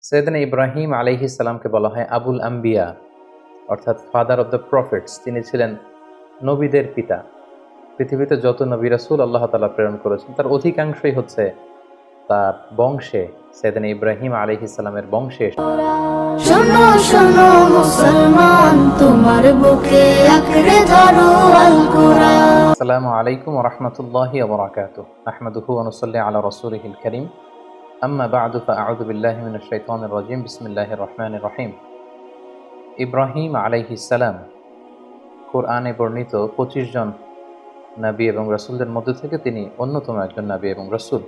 সৈয়দনা ইব্রাহিম আলাইহিস সালামকে বলা হয় আবুল আম্বিয়া, অর্থাৎ ফাদার অব দ্য প্রফেটস। তিনি ছিলেন নবীদের পিতা। পৃথিবীতে যত নবী রাসূল আল্লাহ তাআলা প্রেরণ করেছেন তার অধিকাংশই হচ্ছে তার বংশে, সৈয়দনা ইব্রাহিম আলাইহিস সালামের বংশে। শোনো শোনো মুসলমান, তোমার বুকে আঁকড়ে ধরো আল কোরআন। আসসালামু আলাইকুম ওয়া রাহমাতুল্লাহি ওয়া বারাকাতুহু। নাহমাদুহু ওয়া নুসাল্লি আলা রাসূলিহিল কারীম। আম্মা বা'দু ফাআউযু বিল্লাহি মিনাশ শাইতানির রাজীম। বিসমিল্লাহির রহমানির রহিম। ইব্রাহিম আলাইহিস সালাম কোরআনে বর্ণিত 25 জন নবী এবং রাসূলদের মধ্য থেকে তিনি অন্যতম একজন নবী এবং রাসূল।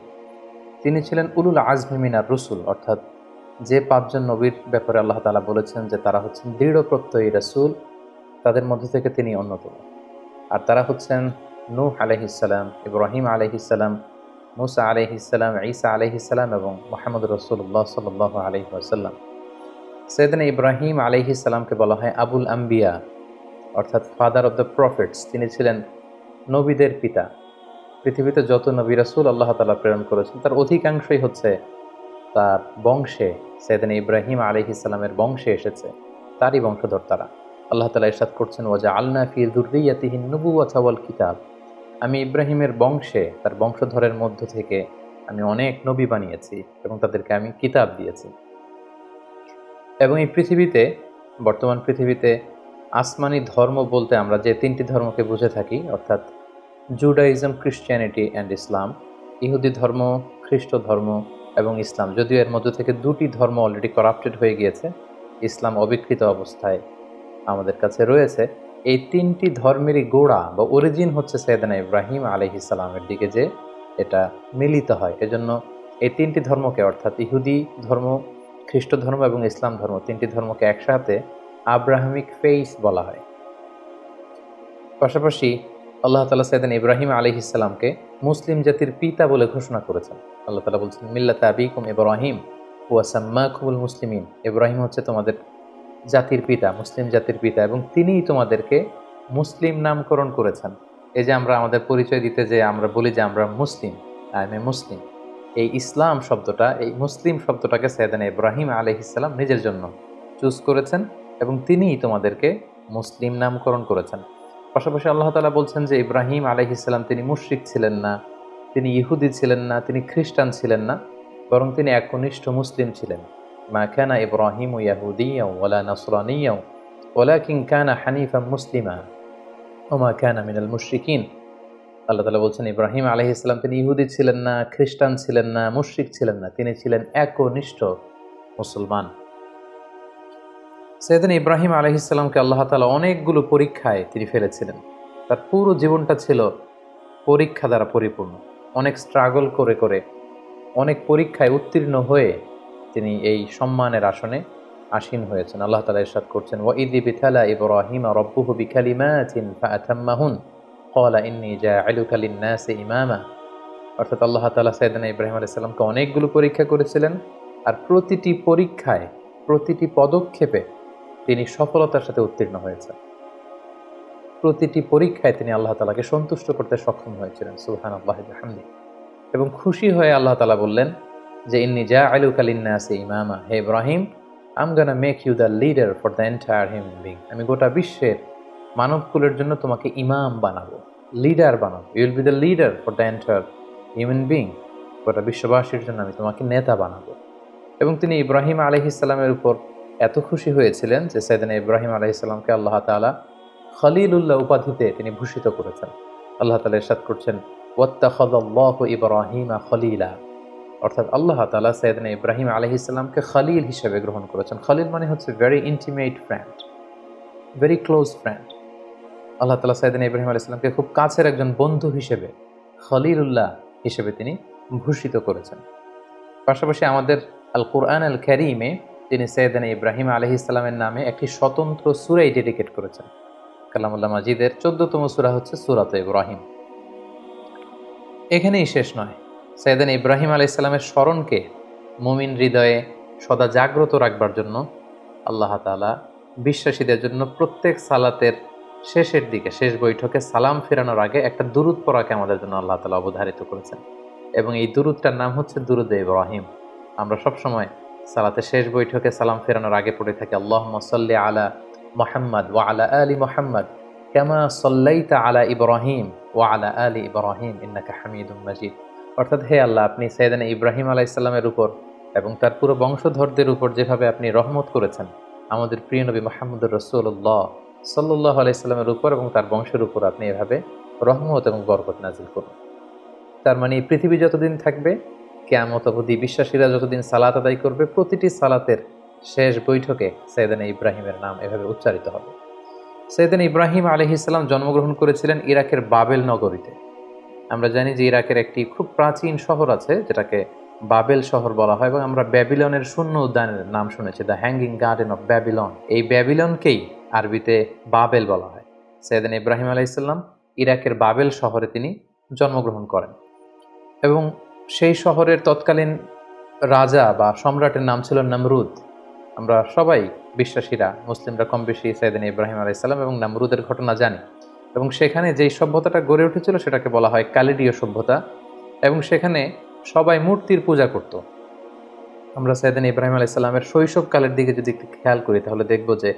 তিনি ছিলেন উলুল আজমি মিনার রুসুল, অর্থাৎ যে 5 জন নবীর ব্যাপারে আল্লাহ তাআলা বলেছেন যে তারা হচ্ছেন দৃঢ় প্রত্যয়ী রাসূল, তাদের মধ্য থেকে তিনি অন্যতম। আর তারা হচ্ছেন নূহ আলাইহিস সালাম, ইব্রাহিম আলাইহিস সালাম, মুসা আলাইহিস সালাম, ঈসা আলাইহিস সালাম এবং মুহাম্মদ রাসূলুল্লাহ সাল্লাল্লাহু আলাইহি ওয়াসাল্লাম। সৈয়দনা ইব্রাহিম আলাইহিস সালামকে বলা হয় আবুল আম্বিয়া, অর্থাৎ ফাদার অব দ্য প্রফেটস। তিনি ছিলেন নবীদের পিতা। পৃথিবীতে যত নবী রাসূল আল্লাহ তাআলা প্রেরণ করেছেন তার অধিকাংশই হচ্ছে তার বংশে, সৈয়দনা ইব্রাহিম আলাইহিস সালামের বংশে এসেছে, তারই বংশধর তারা। আল্লাহ তাআলা ইরশাদ করছেন, ওয়াজআলনা ফি যুররিয়্যাতিহিন নুবুওয়াতা ওয়াল কিতাব। আমি ইব্রাহিমের বংশে, তার বংশধরের মধ্য থেকে আমি অনেক নবী বানিয়েছি এবং তাদেরকে আমি কিতাব দিয়েছি। এবং এই পৃথিবীতে, বর্তমান পৃথিবীতে আসমানি ধর্ম বলতে আমরা যে 3টি ধর্মকে বুঝে থাকি, অর্থাৎ জুডাইজম, ক্রিশ্চিয়ানিটি অ্যান্ড ইসলাম। ইহুদি ধর্ম, খ্রিস্ট ধর্ম এবং ইসলাম, যদিও এর মধ্য থেকে 2টি ধর্ম অলরেডি করাপ্টেড হয়ে গিয়েছে, ইসলাম অবিকৃত অবস্থায় আমাদের কাছে রয়েছে। এই 3টি ধর্মেরই গোড়া বা অরিজিন হচ্ছে সৈয়দনা ইব্রাহিম আলাইহিস সালামের দিকে যে এটা মিলিত হয়। এজন্য এই 3টি ধর্মকে, অর্থাৎ ইহুদি ধর্ম, খ্রিস্ট ধর্ম এবং ইসলাম ধর্ম, 3টি ধর্মকে একসাথে আব্রাহামিক ফেইথ বলা হয়। পাশাপাশি আল্লাহ তাআলা সৈয়দনা ইব্রাহিম আলাইহিস সালামকে মুসলিম জাতির পিতা বলে ঘোষণা করেছেন। আল্লাহ তাআলা বলছেন, মিল্লাতা আবিকুম ইব্রাহিম ওয়া সাম্মাকুমুল মুসলিমিন। ইব্রাহিম হচ্ছে তোমাদের জাতির পিতা, মুসলিম জাতির পিতা, এবং তিনিই তোমাদেরকে মুসলিম নামকরণ করেছেন। এই যে আমরা আমাদের পরিচয় দিতে যে আমরা বলি যে আমরা মুসলিম, আই এম এ মুসলিম, এই ইসলাম শব্দটা, এই মুসলিম শব্দটাকে সৈয়দনা ইব্রাহিম আলাইহিস সালাম নিজের জন্য চুজ করেছেন এবং তিনিই তোমাদেরকে মুসলিম নামকরণ করেছেন। পাশাপাশি আল্লাহ তাআলা বলছেন যে ইব্রাহিম আলাইহিস সালাম তিনি মুশরিক ছিলেন না, তিনি ইহুদি ছিলেন না, তিনি খ্রিস্টান ছিলেন না, বরং তিনি একনিষ্ঠ মুসলিম ছিলেন। মা কানা ইব্রাহিমু ইয়াহুদিয়্যাও ওয়ালা নাসরানিয়্যাও ওয়ালাকিন কানা হানিফাম মুসলিমা ওয়া মা কানা মিনাল মুশরিকিন। আল্লাহ তাআলা বলছেন ইব্রাহিম আলাইহিস সালাম তিনি ইহুদি ছিলেন না, খ্রিস্টান ছিলেন না, মুশরিক ছিলেন না, তিনি ছিলেন একনিষ্ঠ মুসলমান। সৈয়দনা ইব্রাহিম আলাইহিস সালামকে আল্লাহ তাআলা অনেকগুলো পরীক্ষায় তিনি ফেলেছিলেন। তার পুরো জীবনটা ছিল পরীক্ষা দ্বারা পরিপূর্ণ। অনেক স্ট্রাগল করে করে, অনেক পরীক্ষায় উত্তীর্ণ হয়ে তিনি এই সম্মানের আসনে আসীন হয়েছেন। আল্লাহ তাআলা ইরশাদ করছেন, ওয়া ইয ইবতালা ইব্রাহিমা রাব্বুহু বিকালিমাতিন ফাআতাম্মাহুন ক্বালা ইন্নী জা'iলুকা লিন-নাসি ইমামা। অর্থাৎ আল্লাহ তাআলা সাইয়েদনা ইব্রাহিম আলাইহিস সালামকে অনেকগুলো পরীক্ষা করেছিলেন, আর প্রতিটি পরীক্ষায়, প্রতিটি পদক্ষেপে তিনি সফলতার সাথে উত্তীর্ণ হয়েছেন। প্রতিটি পরীক্ষায় তিনি আল্লাহ তাআলাকে সন্তুষ্ট করতে সক্ষম হয়েছিলেন। সুবহানাল্লাহি ওয়া বিহামদিহি। এবং খুশি হয়ে আল্লাহ তাআলা বললেন যে ইন্নী জা'iলুকা লিন-নাসি ইমামা, হে ইব্রাহিম, I am gonna make you the leader for the entire human being. আমি গোটা বিশ্বের মানবকুলের জন্য তোমাকে ইমাম বানাবো, লিডার বানাবো। You will be the leader for the entire human being. গোটা বিশ্ববাসীর জন্য আমি তোমাকে নেতা বানাবো। এবং তিনি ইব্রাহিম আলাইহিস সালামের উপর এত খুশি হয়েছিলেন যে সাইয়েদনা ইব্রাহিম আলাইহিস সালামকে আল্লাহ তাআলা খলিলুল্লাহ উপাধিতে তিনি ভূষিত করেছেন। আল্লাহ তাআলা ইরশাদ করছেন, ওয়াত্তাখাযাল্লাহু ইব্রাহিমা খলিলা। অর্থাৎ আল্লাহ তাআলা সাইয়েদনা ইব্রাহিম আলাইহিস সালামকে খলিল হিসেবে গ্রহণ করেছেন। খলিল মানে হচ্ছে very intimate friend, very close friend. আল্লাহ তাআলা সাইয়েদনা ইব্রাহিম আলাইহিস সালামকে খুব কাছের একজন বন্ধু হিসেবে, খলিলুল্লাহ হিসেবে তিনি ভূষিত করেছেন। পাশাপাশি আমাদের আল কুরআন আল কারীমে তিনি সাইয়েদনা ইব্রাহিম আলাইহিস সালামের নামে একটি স্বতন্ত্র সূরাই ডেডিকেট করেছেন। কালামুল্লাহ মাজিদের 14তম সূরা হচ্ছে সূরাতুল ইব্রাহিম। এখানেই শেষ নয়, সাইয়েদনা ইব্রাহিম আলাইহিস সালামের স্মরণকে মুমিন হৃদয়ে সদা জাগ্রত রাখবার জন্য আল্লাহ তাআলা বিশ্বাসীদের জন্য প্রত্যেক সালাতের শেষের দিকে, শেষ বৈঠকে সালাম ফেরানোর আগে একটা দুরূদ পড়াকে আমাদের জন্য আল্লাহ তাআলা অবধারিত করেছেন। এবং এই দুরূদটার নাম হচ্ছে দুরূদে ইব্রাহিম। আমরা সবসময় সালাতে শেষ বৈঠকে সালাম ফেরানোর আগে পড়ে থাকে আল্লাহুম্মা সাল্লি আলা মুহাম্মাদ ওয়া আলা আলি মুহাম্মাদ কামা সাল্লাইতা আলা ইব্রাহিম ওয়া আলা আলি ইব্রাহিম ইন্নাকা হামিদুম মাজিদ। অর্থাৎ হে আল্লাহ, আপনি সাইয়েদানা ইব্রাহিম আলাইহিস সালামের উপর এবং তার পুরো বংশধরদের উপর যেভাবে আপনি রহমত করেছেন, আমাদের প্রিয় নবী মুহাম্মদুর রাসূলুল্লাহ সাল্লাল্লাহু আলাইহি সাল্লামের উপর এবং তার বংশের উপর আপনি এভাবে রহমত এবং বরকত নাজিল করুন। তার মানে এই পৃথিবী যতদিন থাকবে, কিয়ামত অবধি বিশ্বাসীরা যতদিন সালাত আদায় করবে, প্রতিটি সালাতের শেষ বৈঠকে সাইয়েদানা ইব্রাহিমের নাম এভাবে উচ্চারিত হবে। সাইয়েদানা ইব্রাহিম আলাইহিস সালাম জন্মগ্রহণ করেছিলেন ইরাকের বাবেল নগরীতে। আমরা জানি যে ইরাকের একটি খুব প্রাচীন শহর আছে যেটাকে বাবেল শহর বলা হয়, এবং আমরা ব্যাবিলনের শূন্য উদ্যানের নাম শুনেছি, the hanging garden of Babylon. এই ব্যাবিলনকেই আরবিতে বাবেল বলা হয়। সাইয়েদানা ইব্রাহিম আলাইহিস সালাম ইরাকের বাবেল শহরে তিনি জন্মগ্রহণ করেন, এবং সেই শহরের তৎকালীন রাজা বা সম্রাটের নাম ছিল নমরুদ। আমরা সবাই বিশ্বাসীরা, মুসলিমরা কম বেশি সাইয়েদানা ইব্রাহিম আলাইহিস সালাম এবং নমরুদের ঘটনা জানি, এবং সেখানে যেই সভ্যতাটা গড়ে উঠেছিল সেটাকে বলা হয় কালিডীয় সভ্যতা, এবং সেখানে সবাই মূর্তির পূজা করত। আমরা সাইয়েদানা ইব্রাহিম আলাইহিস সালামের শৈশবকালের দিকে যদি একটু খেয়াল করি তাহলে দেখব যে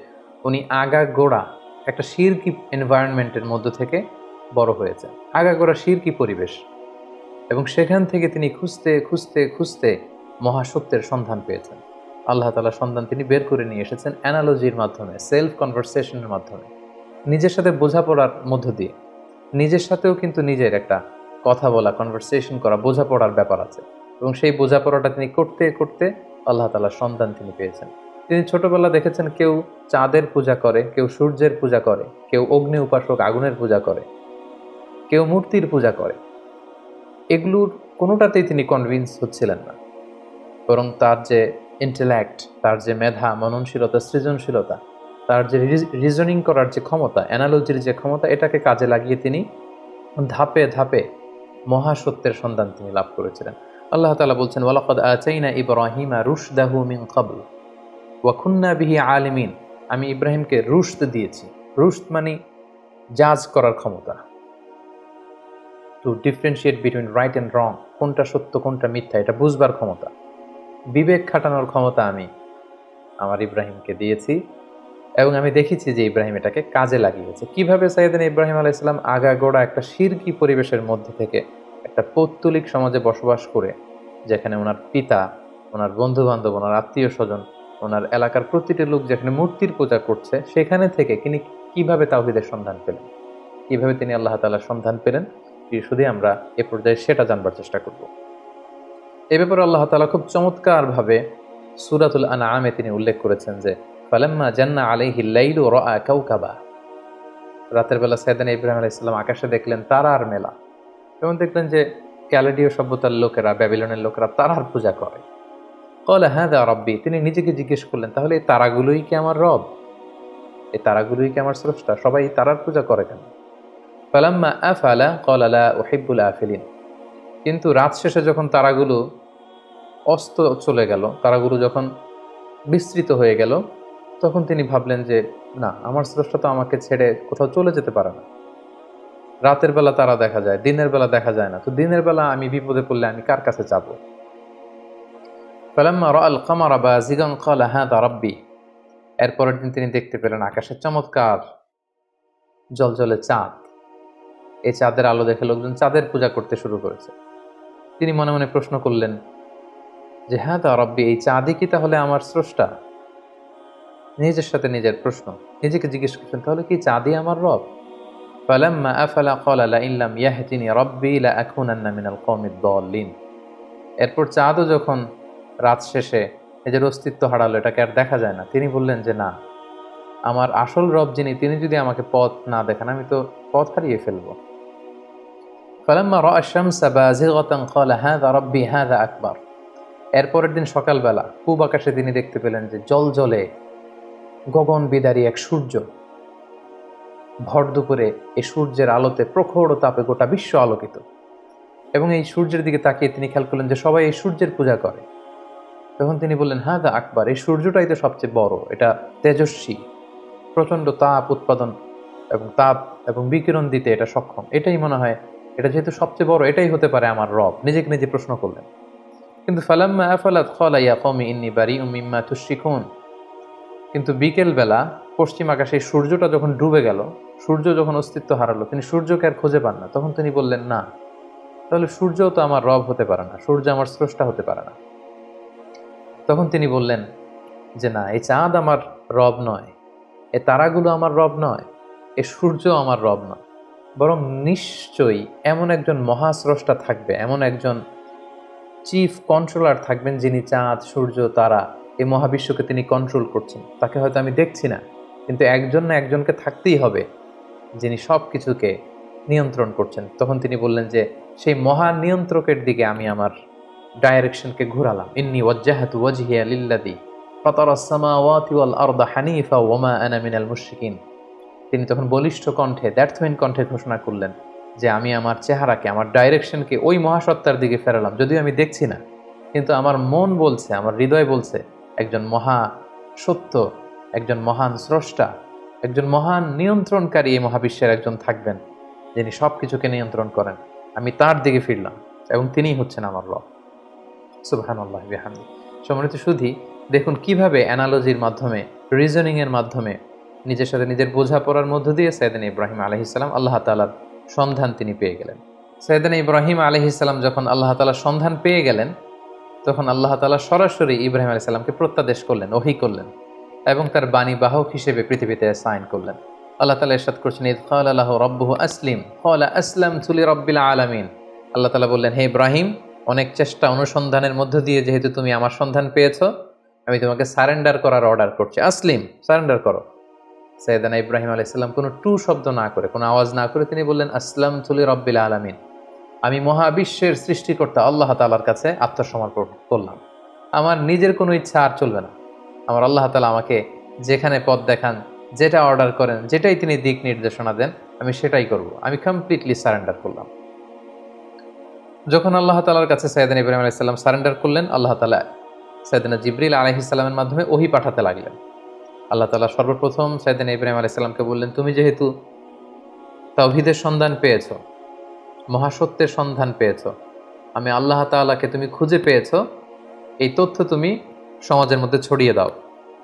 উনি আগাগোড়া একটা শিরকি এনভায়রনমেন্টের মধ্য থেকে বড় হয়েছে, আগাগোড়া শিরকি পরিবেশ, এবং সেখান থেকে তিনি খুঁজতে খুঁজতে খুঁজতে মহাসত্যের সন্ধান পেয়েছেন। আল্লাহ তাআলা সন্ধান তিনি বের করে নিয়ে এসেছেন অ্যানালজির মাধ্যমে, সেলফ কনভারসেশনের মাধ্যমে, নিজের সাথে বোঝাপড়ার মধ্য দিয়ে। নিজের সাথেও কিন্তু নিজের একটা কথা বলা, কনভারসেশন করা, বোঝাপড়ার ব্যাপার আছে, এবং সেই বোঝাপড়াটা তিনি করতে করতে আল্লাহ তাআলার সন্ধান তিনি পেয়েছেন। তিনি ছোটবেলা দেখেছেন কেউ চাঁদের পূজা করে, কেউ সূর্যের পূজা করে, কেউ অগ্নি উপাসক আগুনের পূজা করে, কেউ মূর্তির পূজা করে। এগুলোর কোনোটাতেই তিনি কনভিন্স হচ্ছিলেন না, বরং তার যে ইন্টেলেক্ট, তার যে মেধা, মননশীলতা, সৃজনশীলতা, তার যে রিজনিং করার যে ক্ষমতা, অ্যানালজির যে ক্ষমতা, এটাকে কাজে লাগিয়ে তিনি ধাপে ধাপে মহাসত্যের সন্ধান তিনি লাভ করেছিলেন। আল্লাহ তাআলা বলছেন, ওয়ালাকাদ আতাইনা ইব্রাহিমা রুশদাহু মিন ক্বাবল ওয়া কুন্না বিহি আলিমিন। আমি ইব্রাহিমকে রুশদ দিয়েছি। রুশদ মানে জাজ করার ক্ষমতা, two differentiate between right and রং, কোনটা সত্য কোনটা মিথ্যা এটা বুঝবার ক্ষমতা, বিবেক খাটানোর ক্ষমতা আমি আমার ইব্রাহিমকে দিয়েছি, এবং আমি দেখেছি যে ইব্রাহিম এটাকে কাজে লাগিয়েছে। কিভাবে সাইয়েদানা ইব্রাহিম আলাইহিস সালাম আগাগোড়া একটা শিরকি পরিবেশের মধ্যে থেকে একটা পৌত্তলিক সমাজে বসবাস করে, যেখানে ওনার পিতা, ওনার বন্ধু বান্ধব, ওনার আত্মীয় স্বজন, ওনার এলাকার প্রতিটি লোক যেখানে মূর্তির পূজা করছে, সেখানে থেকে তিনি কিভাবে তাওহীদের সন্ধান পেলেন, কিভাবে তিনি আল্লাহ তাআলার সন্ধান পেলেন, শুধু আমরা এ পর্যায়ে সেটা জানবার চেষ্টা করব। এ ব্যাপারে আল্লাহ তাআলা খুব চমৎকারভাবে সূরাতুল আনআমে তিনি উল্লেখ করেছেন যে ফালাম্মা জান্না আলাইহিল লাইলু রাআ কাওকাবা। রাতের বেলা সাইয়েদানা ইব্রাহিম আলাইহিস সালাম আকাশে দেখলেন তারার মেলা, এবং দেখলেন যে ক্যালেডীয় সভ্যতার লোকেরা, ব্যাবিলনের লোকেরা তারার পূজা করে। ক্বালা হাযা রাব্বি, তিনি নিজেকে জিজ্ঞেস করলেন, তাহলে এই তারাগুলোই কি আমার রব? এই তারাগুলোই কি আমার স্রষ্টা? সবাই তারার পূজা করে কেন? ফালাম্মা আফালা ক্বালা লা উহিব্বুল আফিলিন। কিন্তু রাত শেষে যখন তারাগুলো অস্ত চলে গেল, তারাগুলো যখন বিস্তৃত হয়ে গেল, তখন তিনি ভাবলেন যে না, আমার স্রষ্টা তো আমাকে ছেড়ে কোথাও চলে যেতে পারে না। রাতের বেলা তারা দেখা যায়, দিনের বেলা দেখা যায় না, তো দিনের বেলা আমি বিপদে পড়লে আমি কার কাছে যাব? ফালাম্মা রাআল কামারা বাযিগান ক্বালা হাযা রাব্বি। এরপরের দিন তিনি দেখতে পেলেন আকাশে চমৎকার জ্বলজ্বলে চাঁদ। এই চাঁদের আলো দেখে লোকজন চাঁদের পূজা করতে শুরু করেছে। তিনি মনে মনে প্রশ্ন করলেন যে হাযা রাব্বি, এই চাঁদই কি তাহলে আমার স্রষ্টা? নিজের সাথে নিজের প্রশ্ন, নিজেকে জিজ্ঞেস করছেন, তাহলে কি চাঁদই আমার রব? ফালাম্মা আফালা ক্বালা লা ইন লাম ইয়াহদিনি রাব্বি লা আকুনান্না মিনাল কওমিদ দাল্লিন। এরপর চাঁদও যখন রাত শেষে নিজের অস্তিত্ব হারালো, এটাকে আর দেখা যায় না, তিনি বললেন যে না, আমার আসল রব যিনি, তিনি যদি আমাকে পথ না দেখান, আমি তো পথ হারিয়ে ফেলবো। ফালাম্মা রাআ আশ-শামসা বাযিগাতান ক্বালা হাযা রাব্বি হাযা আকবার। এরপরের দিন সকালবেলা পূব আকাশে তিনি দেখতে পেলেন যে জলজলে গগন বিদারী এক সূর্য। ভর দুপুরে এই সূর্যের আলোতে প্রখর তাপে গোটা বিশ্ব আলোকিত, এবং এই সূর্যের দিকে তাকিয়ে তিনি খেয়াল করলেন যে সবাই এই সূর্যের পূজা করে। তখন তিনি বললেন হাযা আকবার, এই সূর্যটাই তো সবচেয়ে বড়, এটা তেজস্বী, প্রচণ্ড তাপ উৎপাদন এবং তাপ এবং বিকিরণ দিতে এটা সক্ষম, এটাই মনে হয়, এটা যেহেতু সবচেয়ে বড়, এটাই হতে পারে আমার রব। নিজেকে নিজে প্রশ্ন করলেন। কিন্তু ফালাম্মা আফালাত ক্বালা ইয়া কওমি ইন্নী বারিউম মিম্মা তুশরিকুন। কিন্তু বিকেলবেলা পশ্চিম আকাশে সূর্যটা যখন ডুবে গেল, সূর্য যখন অস্তিত্ব হারালো, তিনি সূর্যকে আর খুঁজে পান না। তখন তিনি বললেন, না, তাহলে সূর্যও তো আমার রব হতে পারে না, সূর্য আমার স্রষ্টা হতে পারে না। তখন তিনি বললেন যে না, এই চাঁদ আমার রব নয়, এ তারাগুলো আমার রব নয়, এ সূর্য আমার রব নয়, বরং নিশ্চয়ই এমন একজন মহাস্রষ্টা থাকবে, এমন একজন চিফ কন্ট্রোলার থাকবেন যিনি চাঁদ, সূর্য, তারা, এই মহাবিশ্বকে তিনি কন্ট্রোল করছেন। তাকে হয়তো আমি দেখছি না, কিন্তু একজন না একজনকে থাকতেই হবে যিনি সব কিছুকে নিয়ন্ত্রণ করছেন। তখন তিনি বললেন যে সেই মহান নিয়ন্ত্রকের দিকে আমি আমার ডাইরেকশনকে ঘোরালাম। ইন্নী ওয়াজ্জাহাতু ওয়াজহিয়া লিল্লাযী ফাতারাস সামাওয়াতি ওয়াল আরদা হানিফা ওয়া মা আনা মিনাল মুশরিকিন। তিনি তখন বলিষ্ঠ কণ্ঠে, দ্ব্যর্থহীন কণ্ঠে ঘোষণা করলেন যে আমি আমার চেহারাকে, আমার ডাইরেকশনকে ওই মহাসত্তার দিকে ফেরালাম। যদিও আমি দেখছি না, কিন্তু আমার মন বলছে, আমার হৃদয় বলছে একজন মহা সত্য, একজন মহান স্রষ্টা, একজন মহান নিয়ন্ত্রণকারী এই মহাবিশ্বের একজন থাকবেন যিনি সব কিছুকে নিয়ন্ত্রণ করেন। আমি তার দিকে ফিরলাম এবং তিনিই হচ্ছেন আমার রব। সুবহানাল্লাহ বিহামদি। সম্মানিত সুধী, দেখুন কিভাবে অ্যানালজির মাধ্যমে, রিজনিংয়ের মাধ্যমে, নিজের সাথে নিজের বোঝাপড়ার মধ্য দিয়ে সাইয়েদনা ইব্রাহিম আলাইহিস সালাম আল্লাহ তাআলার সন্ধান তিনি পেয়ে গেলেন। সাইয়েদনা ইব্রাহিম আলাইহিস সালাম যখন আল্লাহ তাআলার সন্ধান পেয়ে গেলেন, তখন আল্লাহ তাআলা সরাসরি ইব্রাহিম আলাইহিস সালামকে প্রত্যাদেশ করলেন, ওহী করলেন এবং তার বাণী বাহক হিসেবে পৃথিবীতে সাইন করলেন। আল্লাহ তাআলা ইরশাদ করছেন, ইয ক্বালা লাহু রাব্বুহু আসলিম ক্বালা আসলামতু লিরাব্বিল আলামিন। আল্লাহ তাআলা বললেন, হে ইব্রাহিম, অনেক চেষ্টা অনুসন্ধানের মধ্য দিয়ে যেহেতু তুমি আমার সন্ধান পেয়েছো, আমি তোমাকে সারেন্ডার করার অর্ডার করছি। আসলিম, সারেন্ডার করো। সাইয়েদনা ইব্রাহিম আলাইহিস সালাম কোনো টু শব্দ না করে, কোনো আওয়াজ না করে তিনি বললেন, আসলামতু লিরাব্বিল আলামিন, আমি মহাবিশ্বের সৃষ্টিকর্তা আল্লাহ তাআলার কাছে আত্মসমর্পণ করলাম। আমার নিজের কোনো ইচ্ছা আর চলবে না। আমার আল্লাহ তাআলা আমাকে যেখানে পথ দেখান, যেটা অর্ডার করেন, যেটাই তিনি দিক নির্দেশনা দেন, আমি সেটাই করব। আমি কমপ্লিটলি সারেন্ডার করলাম। যখন আল্লাহ তাআলার কাছে সাইয়েদনা ইব্রাহিম আলাইহিস সালাম সারেন্ডার করলেন, আল্লাহ তাআলা সাইয়েদনা জিবরিল আলাইহিস সালামের মাধ্যমে ওহী পাঠাতে লাগলেন। আল্লাহ তাআলা সর্বপ্রথম সাইয়েদনা ইব্রাহিম আলাইহিস সালামকে বললেন, তুমি যেহেতু তাওহীদের সন্ধান পেয়েছো, মহাসত্যের সন্ধান পেয়েছো, আমি আল্লাহ তাআলাকে তুমি খুঁজে পেয়েছো, এই তথ্য তুমি সমাজের মধ্যে ছড়িয়ে দাও।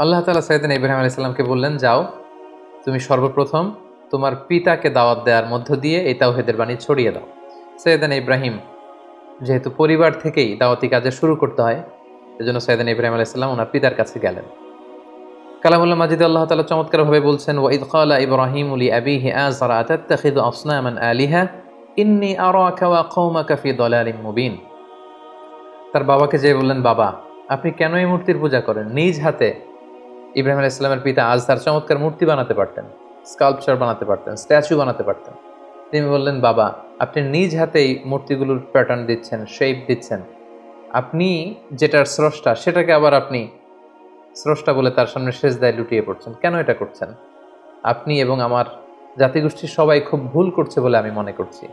আল্লাহ তাআলা সাইয়েদনা ইব্রাহিম আলাইহিস সালামকে বললেন, যাও, তুমি সর্বপ্রথম তোমার পিতাকে দাওয়াত দেওয়ার মধ্য দিয়ে এই তাওহীদের বাণী ছড়িয়ে দাও। সাইয়েদনা ইব্রাহিম যেহেতু পরিবার থেকেই দাওয়াতি কাজে শুরু করতে হয়, এজন্য সাইয়েদনা ইব্রাহিম আলাইহিস সালাম ওনার পিতার কাছে গেলেন। কালামুল্লাহ মাজিদে আল্লাহ তাআলা চমৎকারভাবে বলছেন, ওয়া ইয ক্বালা ইব্রাহিমু লিআবিহি আযরা আতাত্তাখিযু আসনামান আলিহা ইন্নী আরাকা ওয়া কওমাকা ফি দালালিম মুবিন। তার বাবাকে যে বললেন, বাবা, আপনি কেন এই মূর্তির পূজা করেন? নিজ হাতে ইব্রাহিম আলাইহিস সালামের পিতা আজহার চমৎকার মূর্তি বানাতে পারতেন, স্কাল্পচার বানাতে পারতেন, স্ট্যাচু বানাতে পারতেন। তিনি বললেন, বাবা, আপনি নিজ হাতেই মূর্তিগুলোর প্যাটার্ন দিচ্ছেন, শেপ দিচ্ছেন, আপনি যেটার স্রষ্টা সেটাকে আবার আপনি স্রষ্টা বলে তার সামনে সেজদায় লুটিয়ে পড়ছেন। কেন এটা করছেন? আপনি এবং আমার জাতিগোষ্ঠীর সবাই খুব ভুল করছে বলে আমি মনে করছি,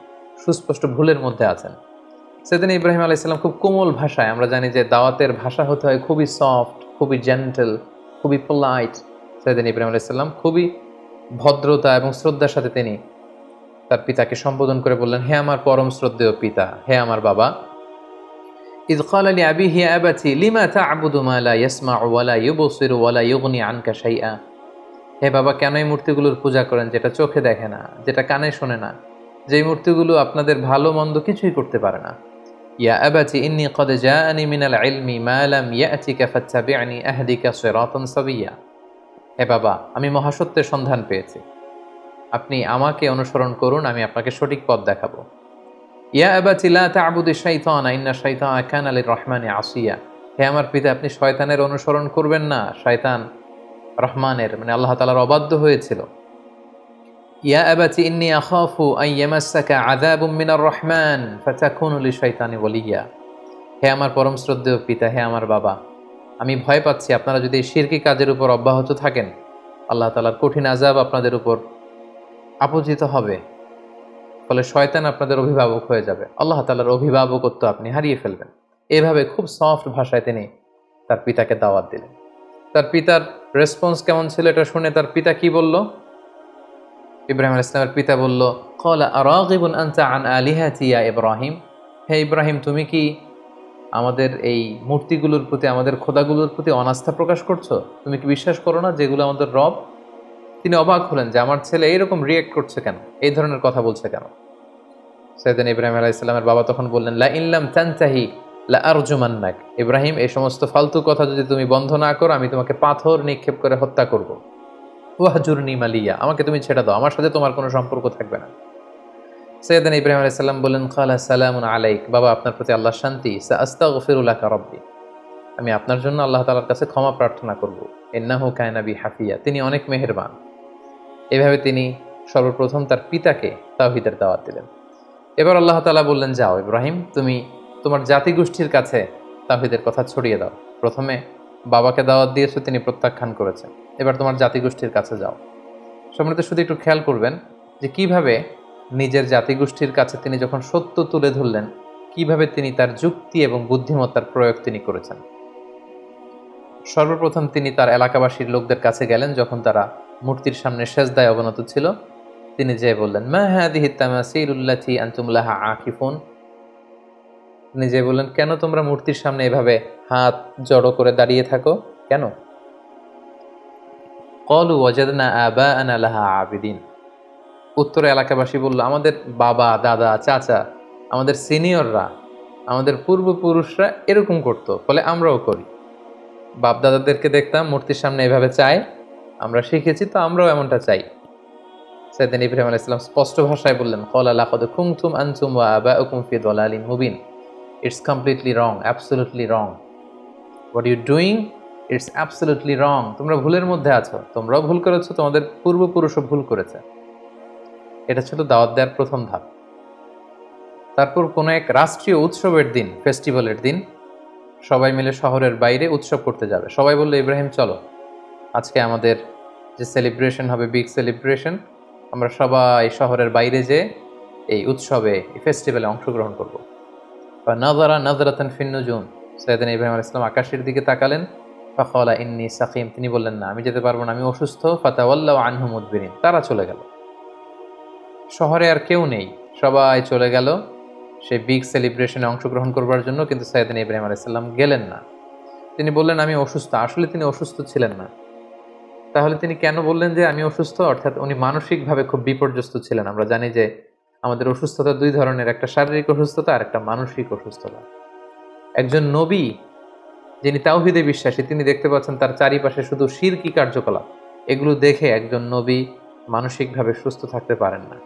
সুস্পষ্ট ভুলের মধ্যে আছেন। সাইয়েদনা ইব্রাহিম আলাইহিস সালাম খুব কোমল ভাষায়, আমরা জানি যে দাওয়াতের ভাষা হতে হয় খুবই সফট, খুবই জেন্টল, খুবই পোলাইট। সাইয়েদনা ইব্রাহিম আলাইহিস সালাম খুবই ভদ্রতা এবং শ্রদ্ধার সাথে তিনি তার পিতাকে সম্বোধন করে বললেন, হে আমার পরম শ্রদ্ধেয় পিতা, হে আমার বাবা। ইয ক্বালা লিআবিহি ইয়া আবাতি লিমা তা'বুদু মা লা ইয়াসমা'ু ওয়া লা ইউবসিরু ওয়া লা ইউগনি আনকা শাইআ। হে বাবা, কেন এই মূর্তিগুলোর পূজা করেন যেটা চোখে দেখে না, যেটা কানে শোনে না, যেই মূর্তিগুলো আপনাদের ভালো মন্দ কিছুই করতে পারে না। ইয়া আবাতি ইন্নী ক্বাদ জাআনি মিনাল ইলমি মা লাম ইয়াতিকা ফাত্তাবি'নি আহদিকা সিরাতান সাবিয়্যা। হে বাবা, আমি মহাসত্যের সন্ধান পেয়েছি, আপনি আমাকে অনুসরণ করুন, আমি আপনাকে সঠিক পথ দেখাবো। ইয়া আবাতি লা তা'বুদিশ শাইতানা ইন্না শাইতানা কানা লির-রাহমানি আসিয়া। হে আমার পিতা, আপনি শয়তানের অনুসরণ করবেন না, শয়তান রহমানের মানে আল্লাহ তাআলার অবাধ্য হয়েছিল। ইয়া আবাতি ইন্নী আখাফু আন ইয়ামাসসাকা আযাবুম মিনার রহমান ফাতাকুনু লিশ-শাইতানি ওয়ালিয়্যা। হে আমার পরম শ্রদ্ধেয় পিতা, হে আমার বাবা, আমি ভয় পাচ্ছি আপনারা যদি শিরকি কাজের উপর অব্যাহত থাকেন, আল্লাহ তাআলার কঠিন আযাব আপনাদের উপর আপতিত হবে, ফলে শয়তান আপনাদের অভিভাবক হয়ে যাবে, আল্লাহ তাআলার অভিভাবকত্ব আপনি হারিয়ে ফেলবেন। এভাবে খুব সফট ভাষায় তিনি তার পিতাকে দাওয়াত দিলেন। তার পিতার রেসপন্স কেমন ছিল এটা শুনে তার পিতা কি বলল? ইব্রাহিম আলাইহিস সালামের পিতা বলল, ক্বালা আরাগিবুন আনতা আন আলিহাতি ইয়া ইব্রাহিম। হে ইব্রাহিম, তুমি কি আমাদের এই মূর্তিগুলোর প্রতি, আমাদের খোদাগুলোর প্রতি অনাস্থা প্রকাশ করছো? তুমি কি বিশ্বাস করো না যেগুলো আমাদের রব? তিনি অবাক হলেন যে আমার ছেলে এইরকম রিয়েক্ট করছে কেন, এই ধরনের কথা বলছে কেন। সাইয়েদনা ইব্রাহিম আলাইহিস সালামের বাবা তখন বললেন, লা ইল্লাম তানতাহি লা আরজুমান্নাক। ইব্রাহিম, এই সমস্ত ফালতু কথা যদি তুমি বন্ধ না করো, আমি তোমাকে পাথর নিক্ষেপ করে হত্যা করব। ওয়াহজুরনি মালিয়া, আমাকে তুমি ছেড়ে দাও, আমার সাথে তোমার কোনো সম্পর্ক থাকবে না। সাইয়েদনা ইব্রাহিম আলাইহিস সালাম বললেন, ক্বালা সালামুন আলাইক, বাবা আপনার প্রতি আল্লাহর শান্তি। সাআস্তাগফিরু লাকা রাব্বি, আমি আপনার জন্য আল্লাহ তাআলার কাছে ক্ষমা প্রার্থনা করব। ইন্নাহু কানা বি হাফিয়া, তিনি অনেক মেহেরবান। এভাবে তিনি সর্বপ্রথম তার পিতাকে তাওহীদের দাওয়াত দিলেন। এবার আল্লাহ তাআলা বললেন, যাও ইব্রাহিম, তুমি তোমার জাতিগোষ্ঠীর কাছে তাওহীদের কথা ছড়িয়ে দাও। প্রথমে বাবাকে দাওয়াত দিয়েছো, তিনি প্রত্যাখ্যান করেছেন, এবার তোমার জাতিগোষ্ঠীর কাছে যাও। সম্মানিত, শুধু একটু খেয়াল করবেন যে কিভাবে নিজের জাতিগোষ্ঠীর কাছে তিনি যখন সত্য তুলে ধরলেন, কিভাবে তিনি তার যুক্তি এবং বুদ্ধিমত্তার প্রয়োগ তিনি করেছেন। সর্বপ্রথম তিনি তার এলাকাবাসীর লোকদের কাছে গেলেন, যখন তারা মূর্তির সামনে সেজদায় অবনত ছিল। তিনি যেয়ে বললেন, মা হাদিহি তামাসিলুল্লাতি আনতুম লাহা আকিফুন, তিনি যেয়ে বললেন, কেন তোমরা মূর্তির সামনে এভাবে হাত জড়ো করে দাঁড়িয়ে থাকো, কেন? ক্বালু ওয়াজাদনা আবাআনা লাহা আবিদিন, উত্তরে এলাকাবাসী বলল, আমাদের বাবা, দাদা, চাচা, আমাদের সিনিয়ররা, আমাদের পূর্বপুরুষরা এরকম করতো, ফলে আমরাও করি। বাপ দাদাদেরকে দেখতাম মূর্তির সামনে এভাবে চায়, আমরা শিখেছি, তো আমরাও এমনটা চাই। সাইয়েদনা ইব্রাহিম আলাইহিস সালাম স্পষ্ট ভাষায় বললেন, ক্বালা লাকাদ কুনতুম আনতুম ওয়া আবাউকুম ফি দালালিন মুবিন, it's completely wrong, absolutely wrong. What you doing, it's absolutely wrong. তোমরা ভুলের মধ্যে আছো, তোমরাও ভুল করেছো, তোমাদের পূর্বপুরুষও ভুল করেছে। এটা ছিল দাওয়াত দেওয়ার প্রথম ধাপ। তারপর কোনো এক রাষ্ট্রীয় উৎসবের দিন, ফেস্টিভ্যালের দিন, সবাই মিলে শহরের বাইরে উৎসব করতে যাবে। সবাই বললো, ইব্রাহিম চলো, আজকে আমাদের যে সেলিব্রেশন হবে, বিগ সেলিব্রেশন, আমরা সবাই শহরের বাইরে যে এই উৎসবে, এই ফেস্টিভ্যালে অংশগ্রহণ করব। বা নাযারা নাযরাতান ফিন নুজুম, সাইয়েদনা ইব্রাহিম আলাইহিস সালাম আকাশের দিকে তাকালেন। ফাকালা ইন্নী সাকিম, তিনি বললেন, না, আমি যেতে পারবো না, আমি অসুস্থ। ফাতাওয়াল্লাউ আনহু মুদবিরিন, তারা চলে গেল। শহরে আর কেউ নেই, সবাই চলে গেল সেই বিগ সেলিব্রেশনে অংশগ্রহণ করবার জন্য, কিন্তু সাইয়েদনা ইব্রাহিম আলাইহিস সালাম গেলেন না। তিনি বললেন, আমি অসুস্থ। আসলে তিনি অসুস্থ ছিলেন না। তাহলে তিনি কেন বললেন যে আমি অসুস্থ? অর্থাৎ উনি মানসিকভাবে খুব বিপর্যস্ত ছিলেন। আমরা জানি যে আমাদের অসুস্থতা দুই ধরনের, একটা শারীরিক অসুস্থতা আর একটা মানসিক অসুস্থতা। একজন নবী যিনি তাওহীদে বিশ্বাসী, তিনি দেখতে পাচ্ছেন তার চারিপাশে শুধু শিরকি কার্যকলাপ, এগুলো দেখে একজন নবী মানসিকভাবে সুস্থ থাকতে পারেন না।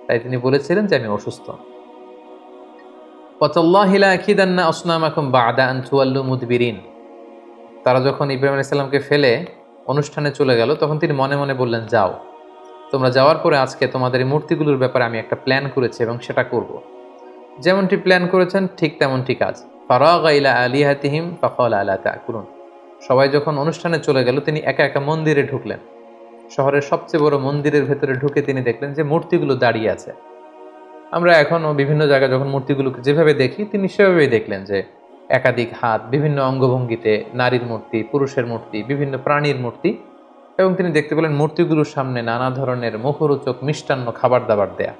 তাই তিনি বলেছিলেন যে আমি অসুস্থ। ওয়াতাল্লাহি লা আকিদান্না আসনামাকুম বা'দা আন তুওয়াল্লু মুদবিরিন, তারা যখন ইব্রাহিম আলাইহিস সালামকে ফেলে অনুষ্ঠানে চলে গেল, তখন তিনি মনে মনে বললেন, যাও, তোমরা যাওয়ার পরে আজকে তোমাদের এই মূর্তিগুলোর ব্যাপারে আমি একটা প্ল্যান করেছি এবং সেটা করব। যেমনটি প্ল্যান করেছেন ঠিক তেমনটি কাজ। ফারাগা ইলা আলিহাতিহিম ফাকালা আলা তাকুলুন, সবাই যখন অনুষ্ঠানে চলে গেল, তিনি একা একা মন্দিরে ঢুকলেন। শহরের সবচেয়ে বড় মন্দিরের ভেতরে ঢুকে তিনি দেখলেন যে মূর্তিগুলো দাঁড়িয়ে আছে। আমরা এখনও বিভিন্ন জায়গায় যখন মূর্তিগুলোকে যেভাবে দেখি, তিনি সেভাবেই দেখলেন যে একাধিক হাত, বিভিন্ন অঙ্গভঙ্গিতে, নারীর মূর্তি, পুরুষের মূর্তি, বিভিন্ন প্রাণীর মূর্তি, এবং তিনি দেখতে পেলেন মূর্তিগুলোর সামনে নানা ধরনের মুখরোচক মিষ্টান্ন খাবার দাবার দেয়া।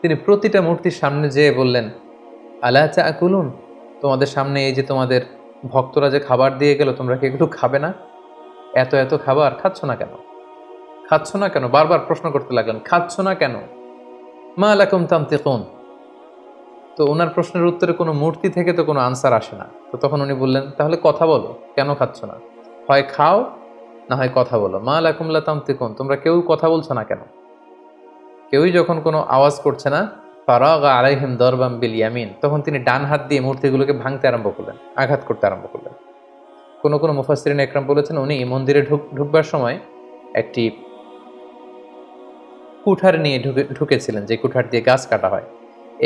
তিনি প্রতিটা মূর্তির সামনে যেয়ে বললেন, আলা তাকুলুন, তোমাদের সামনে এই যে তোমাদের ভক্তরা যে খাবার দিয়ে গেল, তোমরা কি এগুলো খাবে না? এত এত খাবার খাচ্ছ না কেন? খাচ্ছ না কেন? বারবার প্রশ্ন করতে লাগলেন, খাচ্ছ না কেন? মা লাকুম তানতিকুন। তো ওনার প্রশ্নের উত্তরে কোনো মূর্তি থেকে তো কোনো আনসার আসে না। তো তখন উনি বললেন, তাহলে কথা বলো, কেন খাচ্ছ না? হয় খাও, না হয় কথা বলো। মা লাকুম লা তানতিকুন, তোমরা কেউ কথা বলছো না কেন? কেউই যখন কোনো আওয়াজ করছে না, ফারাগা আলাইহিম দরবাম বিল ইয়ামিন, তখন তিনি ডান হাত দিয়ে মূর্তিগুলোকে ভাঙতে আরম্ভ করলেন, আঘাত করতে আরম্ভ করলেন। কোনো কোনো মুফাসসিরিন একরাম বলেছেন, উনি মন্দিরে ঢুকবার সময় একটি কুঠার নিয়ে ঢুকেছিলেন, যে কুঠার দিয়ে গাছ কাটা হয়।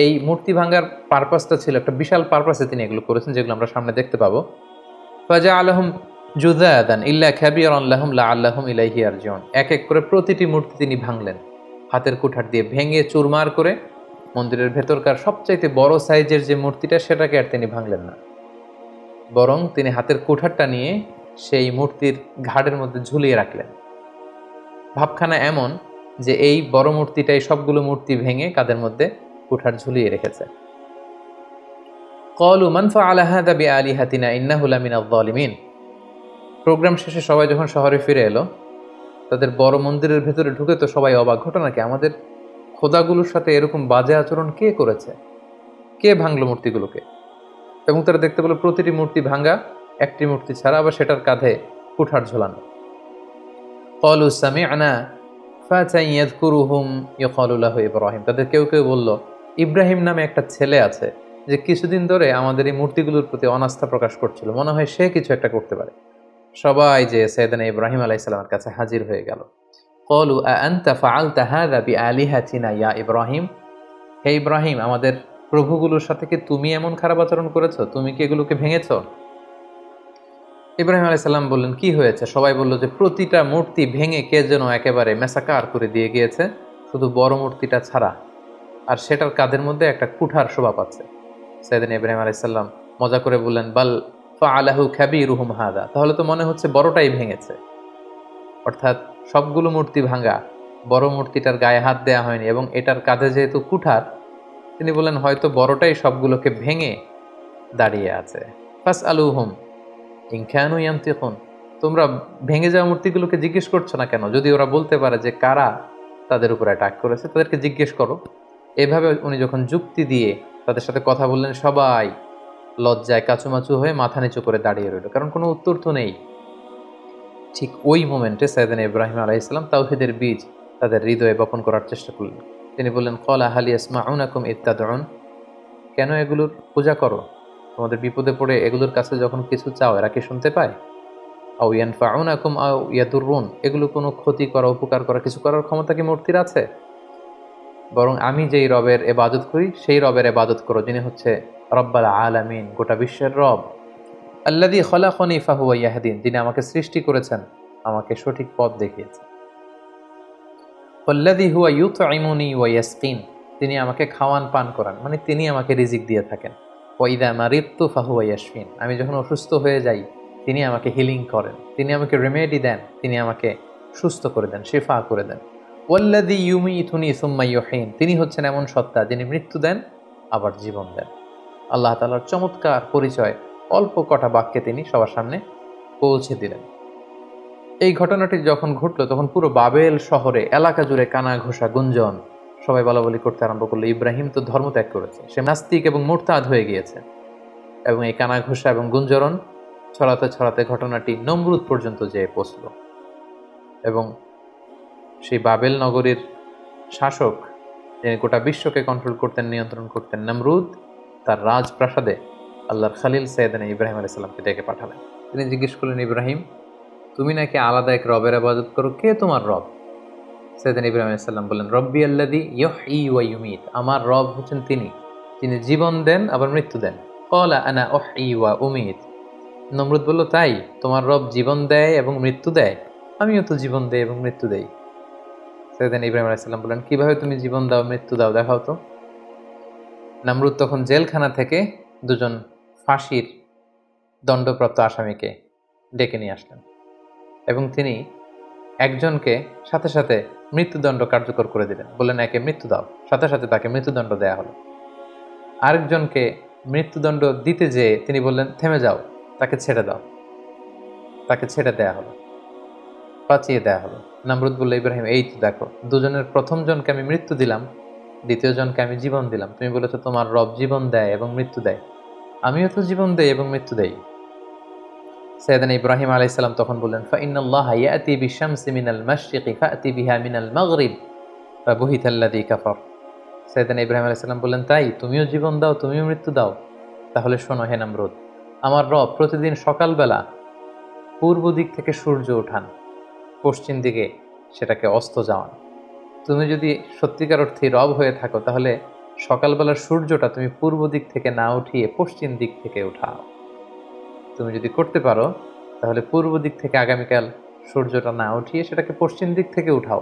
এই মূর্তি ভাঙার পারপাসটা ছিল একটা বিশাল পারপাসে তিনি এগুলো করেছেন, যেগুলো আমরা সামনে দেখতে পাবো। ফাজা আলহম জুদাদান ইল্লা খাবিরান লাহুম লাআল্লাহুম ইলাইহি ইয়ারজিউন, এক এক করে প্রতিটি মূর্তি তিনি ভাঙলেন, হাতের কুঠার দিয়ে ভেঙে চুরমার করে। মন্দিরের ভেতরকার সবচাইতে বড় সাইজের যে মূর্তিটা, সেটাকে আর তিনি ভাঙলেন না, বরং তিনি হাতের কুঠারটা নিয়ে সেই মূর্তির ঘাড়ের মধ্যে ঝুলিয়ে রাখলেন। ভাবখানা এমন যে এই বড় মূর্তিটাই সবগুলো মূর্তি ভেঙে কাঁধের মধ্যে কুঠার ঝুলিয়ে রেখেছে। ক্বালু মান ফাআলা হাযা বিআলিহাতিনা ইন্নাহু লামিনায যালিমিন। প্রোগ্রাম শেষে সবাই যখন শহরে ফিরে এলো, তাদের বড় মন্দিরের ভেতরে ঢুকে তো সবাই অবাক, ঘটনা কি, আমাদের খোদাগুলোর সাথে এরকম বাজে আচরণ কে করেছে, কে ভাঙলো মূর্তিগুলোকে? এবং তারা দেখতে পেল প্রতিটি মূর্তি ভাঙা, একটি মূর্তি ছাড়া আবার সেটার কাঁধে কুঠার ঝোলানো। ক্বালু সামি'না ফাতান ইয়াযকুরুহুম ইউকালু লাহু ইব্রাহিম। তাদের কেউ কেউ বলল, ইব্রাহিম নামে একটা ছেলে আছে যে কিছুদিন ধরে আমাদের এই মূর্তিগুলোর প্রতি অনাস্থা প্রকাশ করছিল, মনে হয় সে কিছু একটা করতে পারে। সবাই যে সাইয়েদনা ইব্রাহিম আলাইহিস সালামের কাছে হাজির হয়ে গেল। ক্বালু আআনতা ফাআলতা হাযা বিআলিহাতিনা ইয়া ইব্রাহিম। হে ইব্রাহিম, আমাদের প্রভুগুলোর সাথে কি তুমি এমন খারাপ আচরণ করেছো? তুমি কি এগুলোকে ভেঙেছো? ইব্রাহিম আলাইহিস সালাম বললেন, কি হয়েছে? সবাই বলল যে প্রতিটা মূর্তি ভেঙে কে যেন একেবারে মেসাকার করে দিয়ে গিয়েছে, শুধু বড় মূর্তিটা ছাড়া, আর সেটার কাঁধের মধ্যে একটা কুঠার শোভা পাচ্ছে। সাইয়েদনা ইব্রাহিম আলাইহিস সালাম মজা করে বললেন, বাল ফাআলাহু কাবীরুহুম হাযা। তাহলে তো মনে হচ্ছে বড়টাই ভেঙেছে, অর্থাৎ সবগুলো মূর্তি ভাঙা, বড় মূর্তিটার গায়ে হাত দেয়া হয়নি, এবং এটার কাঁধে যেহেতু কুঠার, তিনি বললেন হয়তো বড়টাই সবগুলোকে ভেঙে দাঁড়িয়ে আছে। ফাসআলুহুম ইন কানু ইয়ানতিকুন। তোমরা ভেঙে যাওয়া মূর্তিগুলোকে জিজ্ঞেস করছো না কেন? যদি ওরা বলতে পারে যে কারা তাদের উপর অ্যাটাক করেছে, তাদেরকে জিজ্ঞেস করো। এভাবে উনি যখন যুক্তি দিয়ে তাদের সাথে কথা বললেন, সবাই লজ্জায় কাচুমাচু হয়ে মাথা নিচু করে দাঁড়িয়ে রইল, কারণ কোনো উত্তর তো নেই। ঠিক ওই মোমেন্টে সাইয়েদনা ইব্রাহিম আলাইহিস সালাম তাওহীদের বীজ তাদের হৃদয়ে বপন করার চেষ্টা করলেন। তিনি বললেন, ক্বালা হাল ইয়াসমাউনাকুম ইয তাদউন। কেন এগুলোর পূজা করো? তোমাদের বিপদে পড়ে এগুলোর কাছে যখন কিছু চাও, এরা কি শুনতে পায়? আও ইয়ানফাউনাকুম আও ইয়াদুররুন। এগুলো কোনো ক্ষতি করা, উপকার করা, কিছু করার ক্ষমতা কি মূর্তির আছে? বরং আমি যেই রবের ইবাদত করি সেই রবের ইবাদত করো, যিনি হচ্ছে রব্বাল আলামিন, গোটা বিশ্বের রব। আল্লাযী খলাকানি ফাহুয়া ইয়াহদিন। যিনি আমাকে সৃষ্টি করেছেন, আমাকে সঠিক পথ দেখিয়েছেন। ওয়াল্লাযী হুয়া ইউতঈমুনি ওয়া ইয়াসকিন। তিনি আমাকে খাওয়ান পান করান, মানে তিনি আমাকে রিজিক দিয়ে থাকেন। ওয়া ইযা মারিদতু ফাহুয়া ইয়াশফিন। আমি যখন অসুস্থ হয়ে যাই, তিনি আমাকে হিলিং করেন, তিনি আমাকে রেমেডি দেন, তিনি আমাকে সুস্থ করে দেন, শিফা করে দেন। ওয়াল্লাযী ইউমীতুনি সুম্মা ইউহয়িন। তিনি হচ্ছেন এমন সত্তা যিনি মৃত্যু দেন আবার জীবন দেন। আল্লাহ তাআলার চমৎকার পরিচয় অল্প কটা বাক্যে তিনি সবার সামনে পৌঁছে দিলেন। এই ঘটনাটি যখন ঘটল, তখন পুরো বাবেল শহরে এলাকা জুড়ে কানা ঘোষা গুঞ্জন, সবাই বলাবলি করতে আরম্ভ করলো, ইব্রাহিম তো ধর্মত্যাগ করেছে, সে নাস্তিক এবং মুরতাদ হয়ে গিয়েছে। এবং এই কানা ঘোষা এবং গুঞ্জরণ ছড়াতে ছড়াতে ঘটনাটি নমরুদ পর্যন্ত যেয়ে পৌঁছল। এবং সেই বাবেল নগরীর শাসক, যিনি গোটা বিশ্বকে কন্ট্রোল করতেন, নিয়ন্ত্রণ করতেন, নমরুদ, তার রাজপ্রাসাদে আল্লাহর খালিল সাইয়েদনা ইব্রাহিম আলাইহিস সালামকে ডেকে পাঠালেন। তিনি জিজ্ঞেস করলেন, ইব্রাহিম, তুমি নাকি আলাদা এক রবের ইবাদত করো, কে তোমার রব? সাইয়েদনা ইব্রাহিম আলাইহিস সালাম বললেন, রব্বি আল্লাযী ইউহয়ী ওয়া ইউমীত। আমার রব হচ্ছেন তিনি, যিনি জীবন দেন আবার মৃত্যু দেন। ক্বালা আনা উহয়ী ওয়া উমীত। নমরুদ বলল, তাই তোমার রব জীবন দেয় এবং মৃত্যু দেয়? আমিও তো জীবন দেই এবং মৃত্যু দেই। সাইয়েদনা ইব্রাহিম আলাইহিস সালাম বললেন, কিভাবে তুমি জীবন দাও মৃত্যু দাও, দেখাও তো। নমরুদ তখন জেলখানা থেকে দুজন ফাঁসির দণ্ডপ্রাপ্ত আসামিকে ডেকে নিয়ে আসলেন, এবং তিনি একজনকে সাথে সাথে মৃত্যুদণ্ড কার্যকর করে দিলেন। বললেন, একে মৃত্যু দাও, সাথে সাথে তাকে মৃত্যুদণ্ড দেয়া হলো। আরেকজনকে মৃত্যুদণ্ড দিতে যেয়ে তিনি বললেন, থেমে যাও, তাকে ছেড়ে দাও, তাকে ছেড়ে দেয়া হলো, বাঁচিয়ে দেয়া হলো। নমরুদ বলল, ইব্রাহিম, এই তো দেখো, দুজনের প্রথম জনকে আমি মৃত্যু দিলাম, দ্বিতীয় জনকে আমি জীবন দিলাম। তুমি বলেছো তোমার রব জীবন দেয় এবং মৃত্যু দেয়, আমিও তো জীবন দেই এবং মৃত্যু দেই। সাইয়েদনা ইব্রাহিম আলাইহিস সালাম তখন বললেন, ফাইন্নাল্লাহা ইয়াতি বিশ-শামসি মিনাল মাশরিকি ফাতি বিহা মিনাল মাগরিব ফাবুহিতাল্লাযী কাফার। সাইয়েদনা ইব্রাহিম আলাইহিস সালাম বললেন, তাই তুমিও জীবন দাও, তুমিও মৃত্যু দাও? তাহলে শোনো হে নমরুদ, আমার রব প্রতিদিন সকালবেলা পূর্ব দিক থেকে সূর্য ওঠান, পশ্চিম দিকে সেটাকে অস্ত যাওয়ান। তুমি যদি সত্যিকার অর্থে রব হয়ে থাকো, তাহলে সকালবেলার সূর্যটা তুমি পূর্ব দিক থেকে না উঠিয়ে পশ্চিম দিক থেকে উঠাও। তুমি যদি করতে পারো, তাহলে পূর্ব দিক থেকে আগামীকাল সূর্যটা না উঠিয়ে সেটাকে পশ্চিম দিক থেকে উঠাও।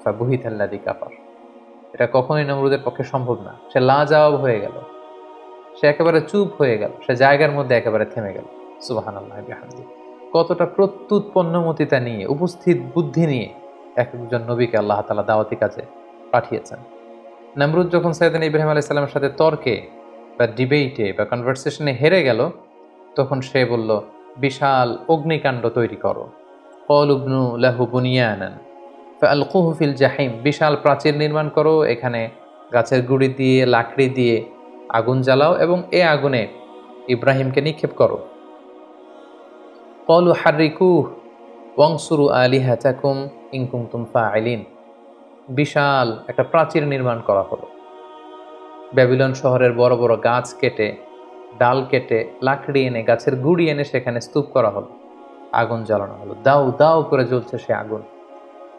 ফাবুহিতাল্লাযী কাফার। এটা কখনোই নমরুদের পক্ষে সম্ভব না। সে লাজবাব হয়ে গেল, সে একেবারে চুপ হয়ে গেল, সে জায়গার মধ্যে একেবারে থেমে গেল। সুবহানাল্লাহ বিহামদিহি। কতটা প্রত্যুৎপন্নমতিতা নিয়ে, উপস্থিত বুদ্ধি নিয়ে একজন নবীকে আল্লাহ তাআলা দাওয়াতি কাজে পাঠিয়েছেন। নমরুদ যখন সাইয়েদনা ইব্রাহিম আলাইহিস সালামের সাথে তর্কে বা ডিবেটে বা কনভারসেশনে হেরে গেল, তখন সে বলল, বিশাল অগ্নিকাণ্ড তৈরি করো। ক্বালুবনু লাহু বুনিয়ানান ফাআলকুহু ফিল জাহিম, বিশাল প্রাচীর নির্মাণ করো, এখানে গাছের গুড়ি দিয়ে লাকড়ি দিয়ে আগুন জ্বালাও এবং এ আগুনে ইব্রাহিমকে নিক্ষেপ করো। ক্বালু হাররিকুহু ওয়ানসুরু আলিহাতাকুম ইন কুনতুম ফাইলিন, বিশাল একটা প্রাচীর নির্মাণ করা হলো। ব্যাবিলন শহরের বড় বড় গাছ কেটে, ডাল কেটে, লাকড়ি এনে, গাছের গুড়ি এনে সেখানে স্তূপ করা হলো, আগুন জ্বালানো হলো। দাউ দাউ করে জ্বলছে সে আগুন,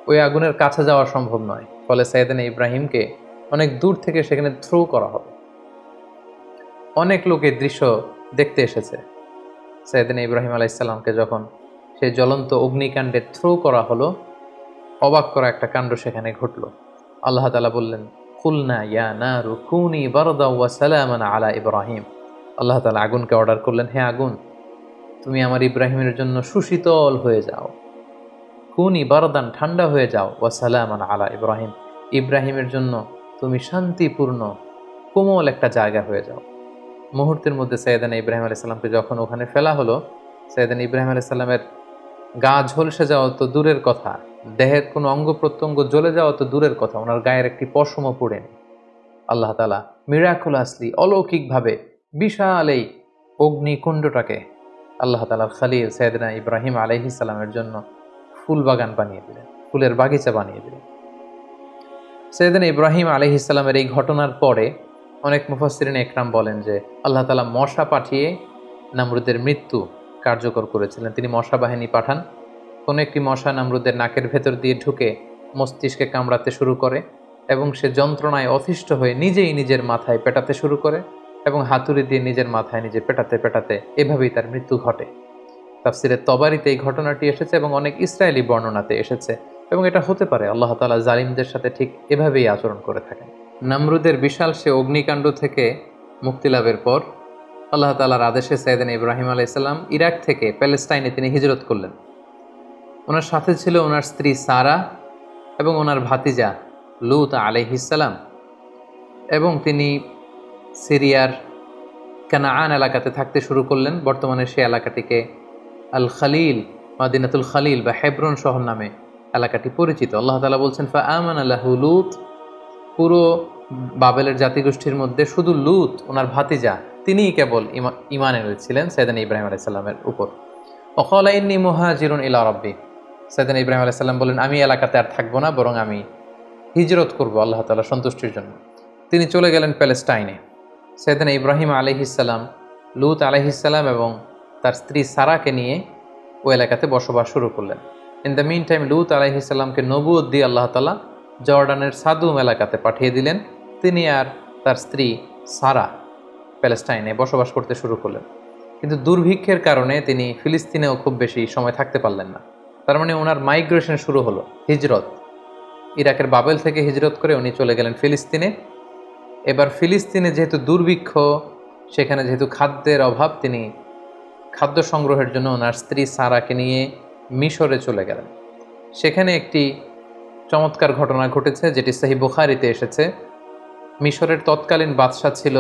ওই আগুনের কাছে যাওয়া সম্ভব নয়। ফলে সাইয়েদনা ইব্রাহিমকে অনেক দূর থেকে সেখানে থ্রো করা হলো। অনেক লোক এই দৃশ্য দেখতে এসেছে। সাইয়েদনা ইব্রাহিম আলাইহিসসালামকে যখন সেই জ্বলন্ত অগ্নিকাণ্ডে থ্রো করা হলো, অবাক করা একটা কাণ্ড সেখানে ঘটল। আল্লাহ তাআলা বললেন, কুলনা ইয়া নারু কুনি বারদাও ওয়া সালামান আলা ইব্রাহিম। আল্লাহ তাআলা আগুনকে অর্ডার করলেন, হে আগুন, তুমি আমার ইব্রাহিমের জন্য সুশীতল হয়ে যাও, কুনি বারদান, ঠান্ডা হয়ে যাও, ওয়া সালামান আলা ইব্রাহিম, ইব্রাহিমের জন্য তুমি শান্তিপূর্ণ কোমল একটা জায়গা হয়ে যাও। মুহূর্তের মধ্যে সাইয়েদনা ইব্রাহিম আলাইহিস সালামকে যখন ওখানে ফেলা হলো, সাইয়েদনা ইব্রাহিম আলাইহিস সালামের গা ঝলসে যাওয়া তো দূরের কথা, দেহের কোনো অঙ্গ প্রত্যঙ্গ জ্বলে যাওয়া তো দূরের কথা, ওনার গায়ের একটি পশমও পড়েনি। আল্লাহ তাআলা মিরাকুলাসলি, অলৌকিকভাবে বিশাল এই অগ্নিকুণ্ডটাকে আল্লাহ তাআলার খলিল সাইয়েদনা ইব্রাহিম আলাইহিস সালামের জন্য ফুল বাগান বানিয়ে দিলেন, ফুলের বাগিচা বানিয়ে দিলেন। সাইয়েদনা ইব্রাহিম আলাইহিস সালামের এই ঘটনার পরে অনেক মুফাসসিরিন একরাম বলেন যে আল্লাহ তাআলা মশা পাঠিয়ে নামরুদের মৃত্যু কার্যকর করেছিলেন। তিনি মশা বাহিনী পাঠান, কোনো একটি মশা নামরুদের নাকের ভেতর দিয়ে ঢুকে মস্তিষ্কে কামড়াতে শুরু করে এবং সে যন্ত্রণায় অতিষ্ঠ হয়ে নিজেই নিজের মাথায় পেটাতে শুরু করে এবং হাতুড়ি দিয়ে নিজের মাথায় নিজে পেটাতে পেটাতে এভাবেই তার মৃত্যু ঘটে। তাফসিরে তবারিতে এই ঘটনাটি এসেছে এবং অনেক ইসরায়েলি বর্ণনাতে এসেছে, এবং এটা হতে পারে আল্লাহ তাআলা জালিমদের সাথে ঠিক এভাবেই আচরণ করে থাকেন। নামরুদের বিশাল সে অগ্নিকাণ্ড থেকে মুক্তি লাভের পর আল্লাহ তাআলার আদেশে সাইয়েদনা ইব্রাহিম আলাইহিস সালাম ইরাক থেকে প্যালেস্টাইনে তিনি হিজরত করলেন। ওনার সাথে ছিল ওনার স্ত্রী সারা এবং ওনার ভাতিজা লূত আলাইহিস সালাম, এবং তিনি সিরিয়ার কানাআন এলাকাতে থাকতে শুরু করলেন। বর্তমানে সে এলাকাটিকে আল খালিল, মাদিনাতুল খালিল বা হেব্রন শহর নামে এলাকাটি পরিচিত। আল্লাহ তাআলা বলছেন, ফাআমানা লাহু লূত, পুরো বাবেলের জাতিগোষ্ঠীর মধ্যে শুধু লূত ওনার ভাতিজা তিনিই কেবল ঈমান এনেছিলেন সাইয়েদনা ইব্রাহিম আলাইহিস সালামের উপর। ওয়াকালা ইন্নী মুহাজিরুন ইলা রাব্বি, সাইয়েদনা ইব্রাহিম আলাইহিস সালাম বলেন, আমি এলাকাতে আর থাকবো না, বরং আমি হিজরত করব আল্লাহ তাআলার সন্তুষ্টির জন্য। তিনি চলে গেলেন প্যালেস্টাইনে। সাইয়েদনা ইব্রাহিম আলাইহিস সালাম, লূত আলাইহিস সালাম এবং তার স্ত্রী সারাকে নিয়ে ওই এলাকাতে বসবাস শুরু করলেন। ইন দ্য মিন টাইম লূত আলাইহিস সালামকে নবুয়ত দিয়ে আল্লাহ তাআলা জর্ডানের সাদুম এলাকাতে পাঠিয়ে দিলেন। তিনি আর তার স্ত্রী সারা প্যালেস্টাইনে বসবাস করতে শুরু করলেন। কিন্তু দুর্ভিক্ষের কারণে তিনি ফিলিস্তিনেও খুব বেশি সময় থাকতে পারলেন না। তার মানে ওনার মাইগ্রেশন শুরু হলো, হিজরত। ইরাকের বাবেল থেকে হিজরত করে উনি চলে গেলেন ফিলিস্তিনে। এবার ফিলিস্তিনে যেহেতু দুর্ভিক্ষ, সেখানে যেহেতু খাদ্যের অভাব, তিনি খাদ্য সংগ্রহের জন্য ওনার স্ত্রী সারাকে নিয়ে মিশরে চলে গেলেন। সেখানে একটি চমৎকার ঘটনা ঘটেছে, যেটি সহিহ বুখারীতে এসেছে। মিশরের তৎকালীন বাদশাহ ছিল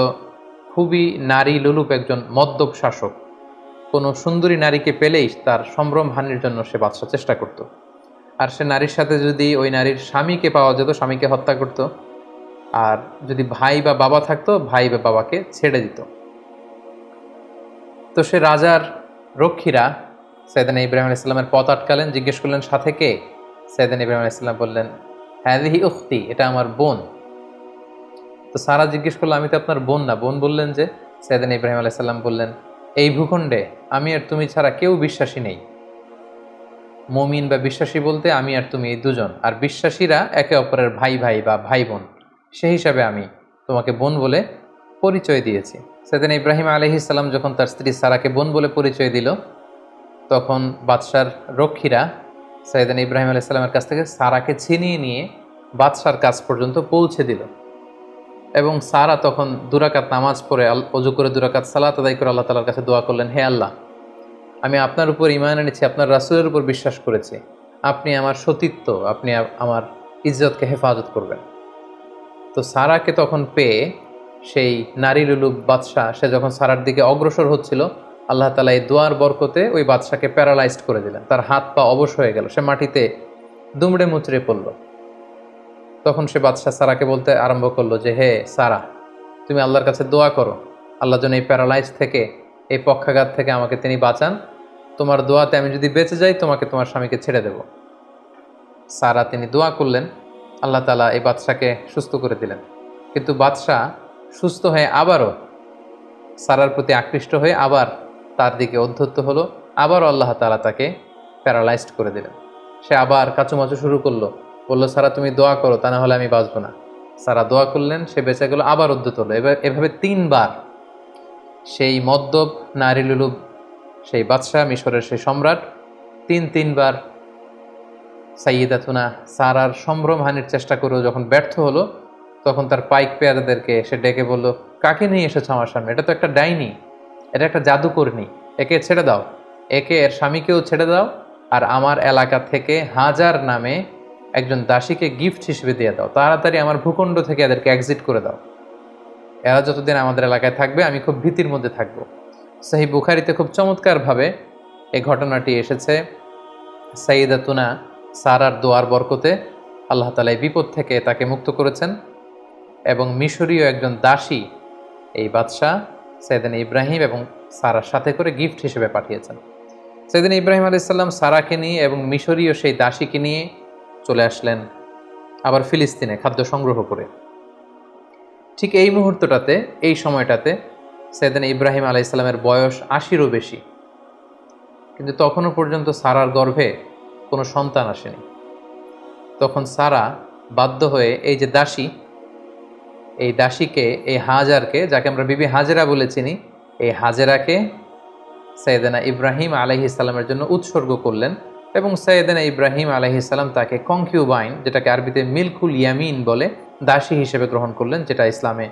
খুবই নারী লোলুপ একজন মদ্যপ শাসক। কোনো সুন্দরী নারীকে পেলেই তার সম্ভ্রম হানির জন্য সে বাদশাহ চেষ্টা করত। আর সে নারীর সাথে যদি ওই নারীর স্বামীকে পাওয়া যেত, স্বামীকে হত্যা করত, আর যদি ভাই বা বাবা থাকতো, ভাই বা বাবাকে ছেড়ে দিত। তো সে রাজার রক্ষীরা সাইয়েদনা ইব্রাহিম আলাইহিস সালামের পথ আটকালেন, জিজ্ঞেস করলেন, সাথে কে? সাইয়েদনা ইব্রাহিম আলাইহিস সালাম বললেন, হাযিহি উখতি, এটা আমার বোন। তো সারা জিজ্ঞেস করলো, আমি তো আপনার বোন না। বোন বললেন যে, সাইয়েদনা ইব্রাহিম আলাইহিস সালাম বললেন, এই ভূখণ্ডে আমি আর তুমি ছাড়া কেউ বিশ্বাসী নেই। মুমিন বা বিশ্বাসী বলতে আমি আর তুমি এই দুজন, আর বিশ্বাসীরা একে অপরের ভাই ভাই বা ভাই বোন, সেই হিসাবে আমি তোমাকে বোন বলে পরিচয় দিয়েছি। সাইয়েদনা ইব্রাহিম আলাইহিস সালাম যখন তার স্ত্রী সারাকে বোন বলে পরিচয় দিল, তখন বাদশার রক্ষীরা সাইয়েদনা ইব্রাহিম আলাইহিস সালামের কাছ থেকে সারাকে ছিনিয়ে নিয়ে বাদশার কাছ পর্যন্ত পৌঁছে দিল। এবং সারা তখন 2 রাকাত নামাজ পড়ে, ওযু করে 2 রাকাত সালাত আদায় করে আল্লাহ তাআলার কাছে দোয়া করলেন, হে আল্লাহ, আমি আপনার উপর ঈমান এনেছি, আপনার রাসূলের উপর বিশ্বাস করেছি, আপনি আমার সতীত্ব, আপনি আমার ইজ্জতকে হেফাজত করবেন। তো সারাকে তখন পেয়ে সেই নারী লুলুব বাদশাহ সে যখন সারার দিকে অগ্রসর হচ্ছিল, আল্লাহ তাআলা এই দোয়ার বরকতে ওই বাদশাকে প্যারালাইজড করে দিলেন। তার হাত পা অবশ হয়ে গেল, সে মাটিতে দুমড়ে মুচড়ে পড়ল। তখন সে বাদশাহ সারাকে বলতে আরম্ভ করলো যে, হে সারা, তুমি আল্লাহর কাছে দোয়া করো, আল্লাহ যেন এই প্যারালাইজ থেকে, এই পক্ষাঘাত থেকে আমাকে তিনি বাঁচান। তোমার দোয়াতে আমি যদি বেঁচে যাই, তোমাকে তোমার স্বামীকে ছেড়ে দেব। সারা তিনি দোয়া করলেন, আল্লাহ তাআলা এই বাদশাকে সুস্থ করে দিলেন। কিন্তু বাদশাহ সুস্থ হয়ে আবারও সারার প্রতি আকৃষ্ট হয়ে আবার তার দিকে উদ্ধত হলো, আবারও আল্লাহ তাআলা তাকে প্যারালাইজড করে দিলেন। সে আবার কাচুমাচু শুরু করলো, বলল, সারা তুমি দোয়া করো, তা না হলে আমি বাঁচবো না। সারা দোয়া করলেন, সে বেঁচে গেল, আবার উদ্ধত হলো। এভাবে 3 বার সেই মদ্যপ নারী লুলুব সেই বাদশাহ, মিশরের সেই সম্রাট 3 বার সাইয়্যিদাতুনা সারার সম্ভ্রমহানির চেষ্টা করেও যখন ব্যর্থ হলো, তখন তার পাইক পেয়াদাদেরকে সে ডেকে বলল, কাকে নিয়ে এসেছো আমার সামনে? এটা তো একটা ডাইনি, এটা একটা জাদুকরনি, একে ছেড়ে দাও, একে এর স্বামীকেও ছেড়ে দাও, আর আমার এলাকা থেকে হাজার নামে একজন দাসীকে গিফট হিসেবে দিয়ে দাও। তাড়াতাড়ি আমার ভূখণ্ড থেকে এদেরকে এক্সিট করে দাও। এরা যতদিন আমাদের এলাকায় থাকবে আমি খুব ভীতির মধ্যে থাকবো। সহিহ বুখারীতে খুব চমৎকারভাবে এই ঘটনাটি এসেছে। সাইয়্যিদাতুনা সারার দোয়ার বরকতে আল্লাহ তাআলা এই বিপদ থেকে তাকে মুক্ত করেছেন, এবং মিশরীয় একজন দাসী এই বাদশাহ সাইয়েদনা ইব্রাহিম এবং সারার সাথে করে গিফট হিসেবে পাঠিয়েছেন। সাইয়েদনা ইব্রাহিম আলাইহিস সালাম সারাকে নিয়ে এবং মিশরীয় সেই দাসীকে নিয়ে চলে আসলেন আবার ফিলিস্তিনে খাদ্য সংগ্রহ করে। ঠিক এই মুহূর্তটাতে, এই সময়টাতে সাইয়েদনা ইব্রাহিম আলাইহিস সালামের বয়স ৮০-ও বেশি, কিন্তু তখনও পর্যন্ত সারার গর্ভে কোনো সন্তান আসেনি। তখন সারা বাধ্য হয়ে এই যে দাসী, এই দাসীকে, এই হাজারকে, যাকে আমরা বিবি হাজেরা বলে চিনি, এই হাজেরাকে সাইয়েদনা ইব্রাহিম আলাইহিস সালামের জন্য উৎসর্গ করলেন, এবং সাইয়েদনা ইব্রাহিম আলাইহিস সালাম তাকে কনকিউবাইন, যেটাকে আরবিতে মিলকুল ইয়ামিন বলে, দাসী হিসেবে গ্রহণ করলেন, যেটা ইসলামে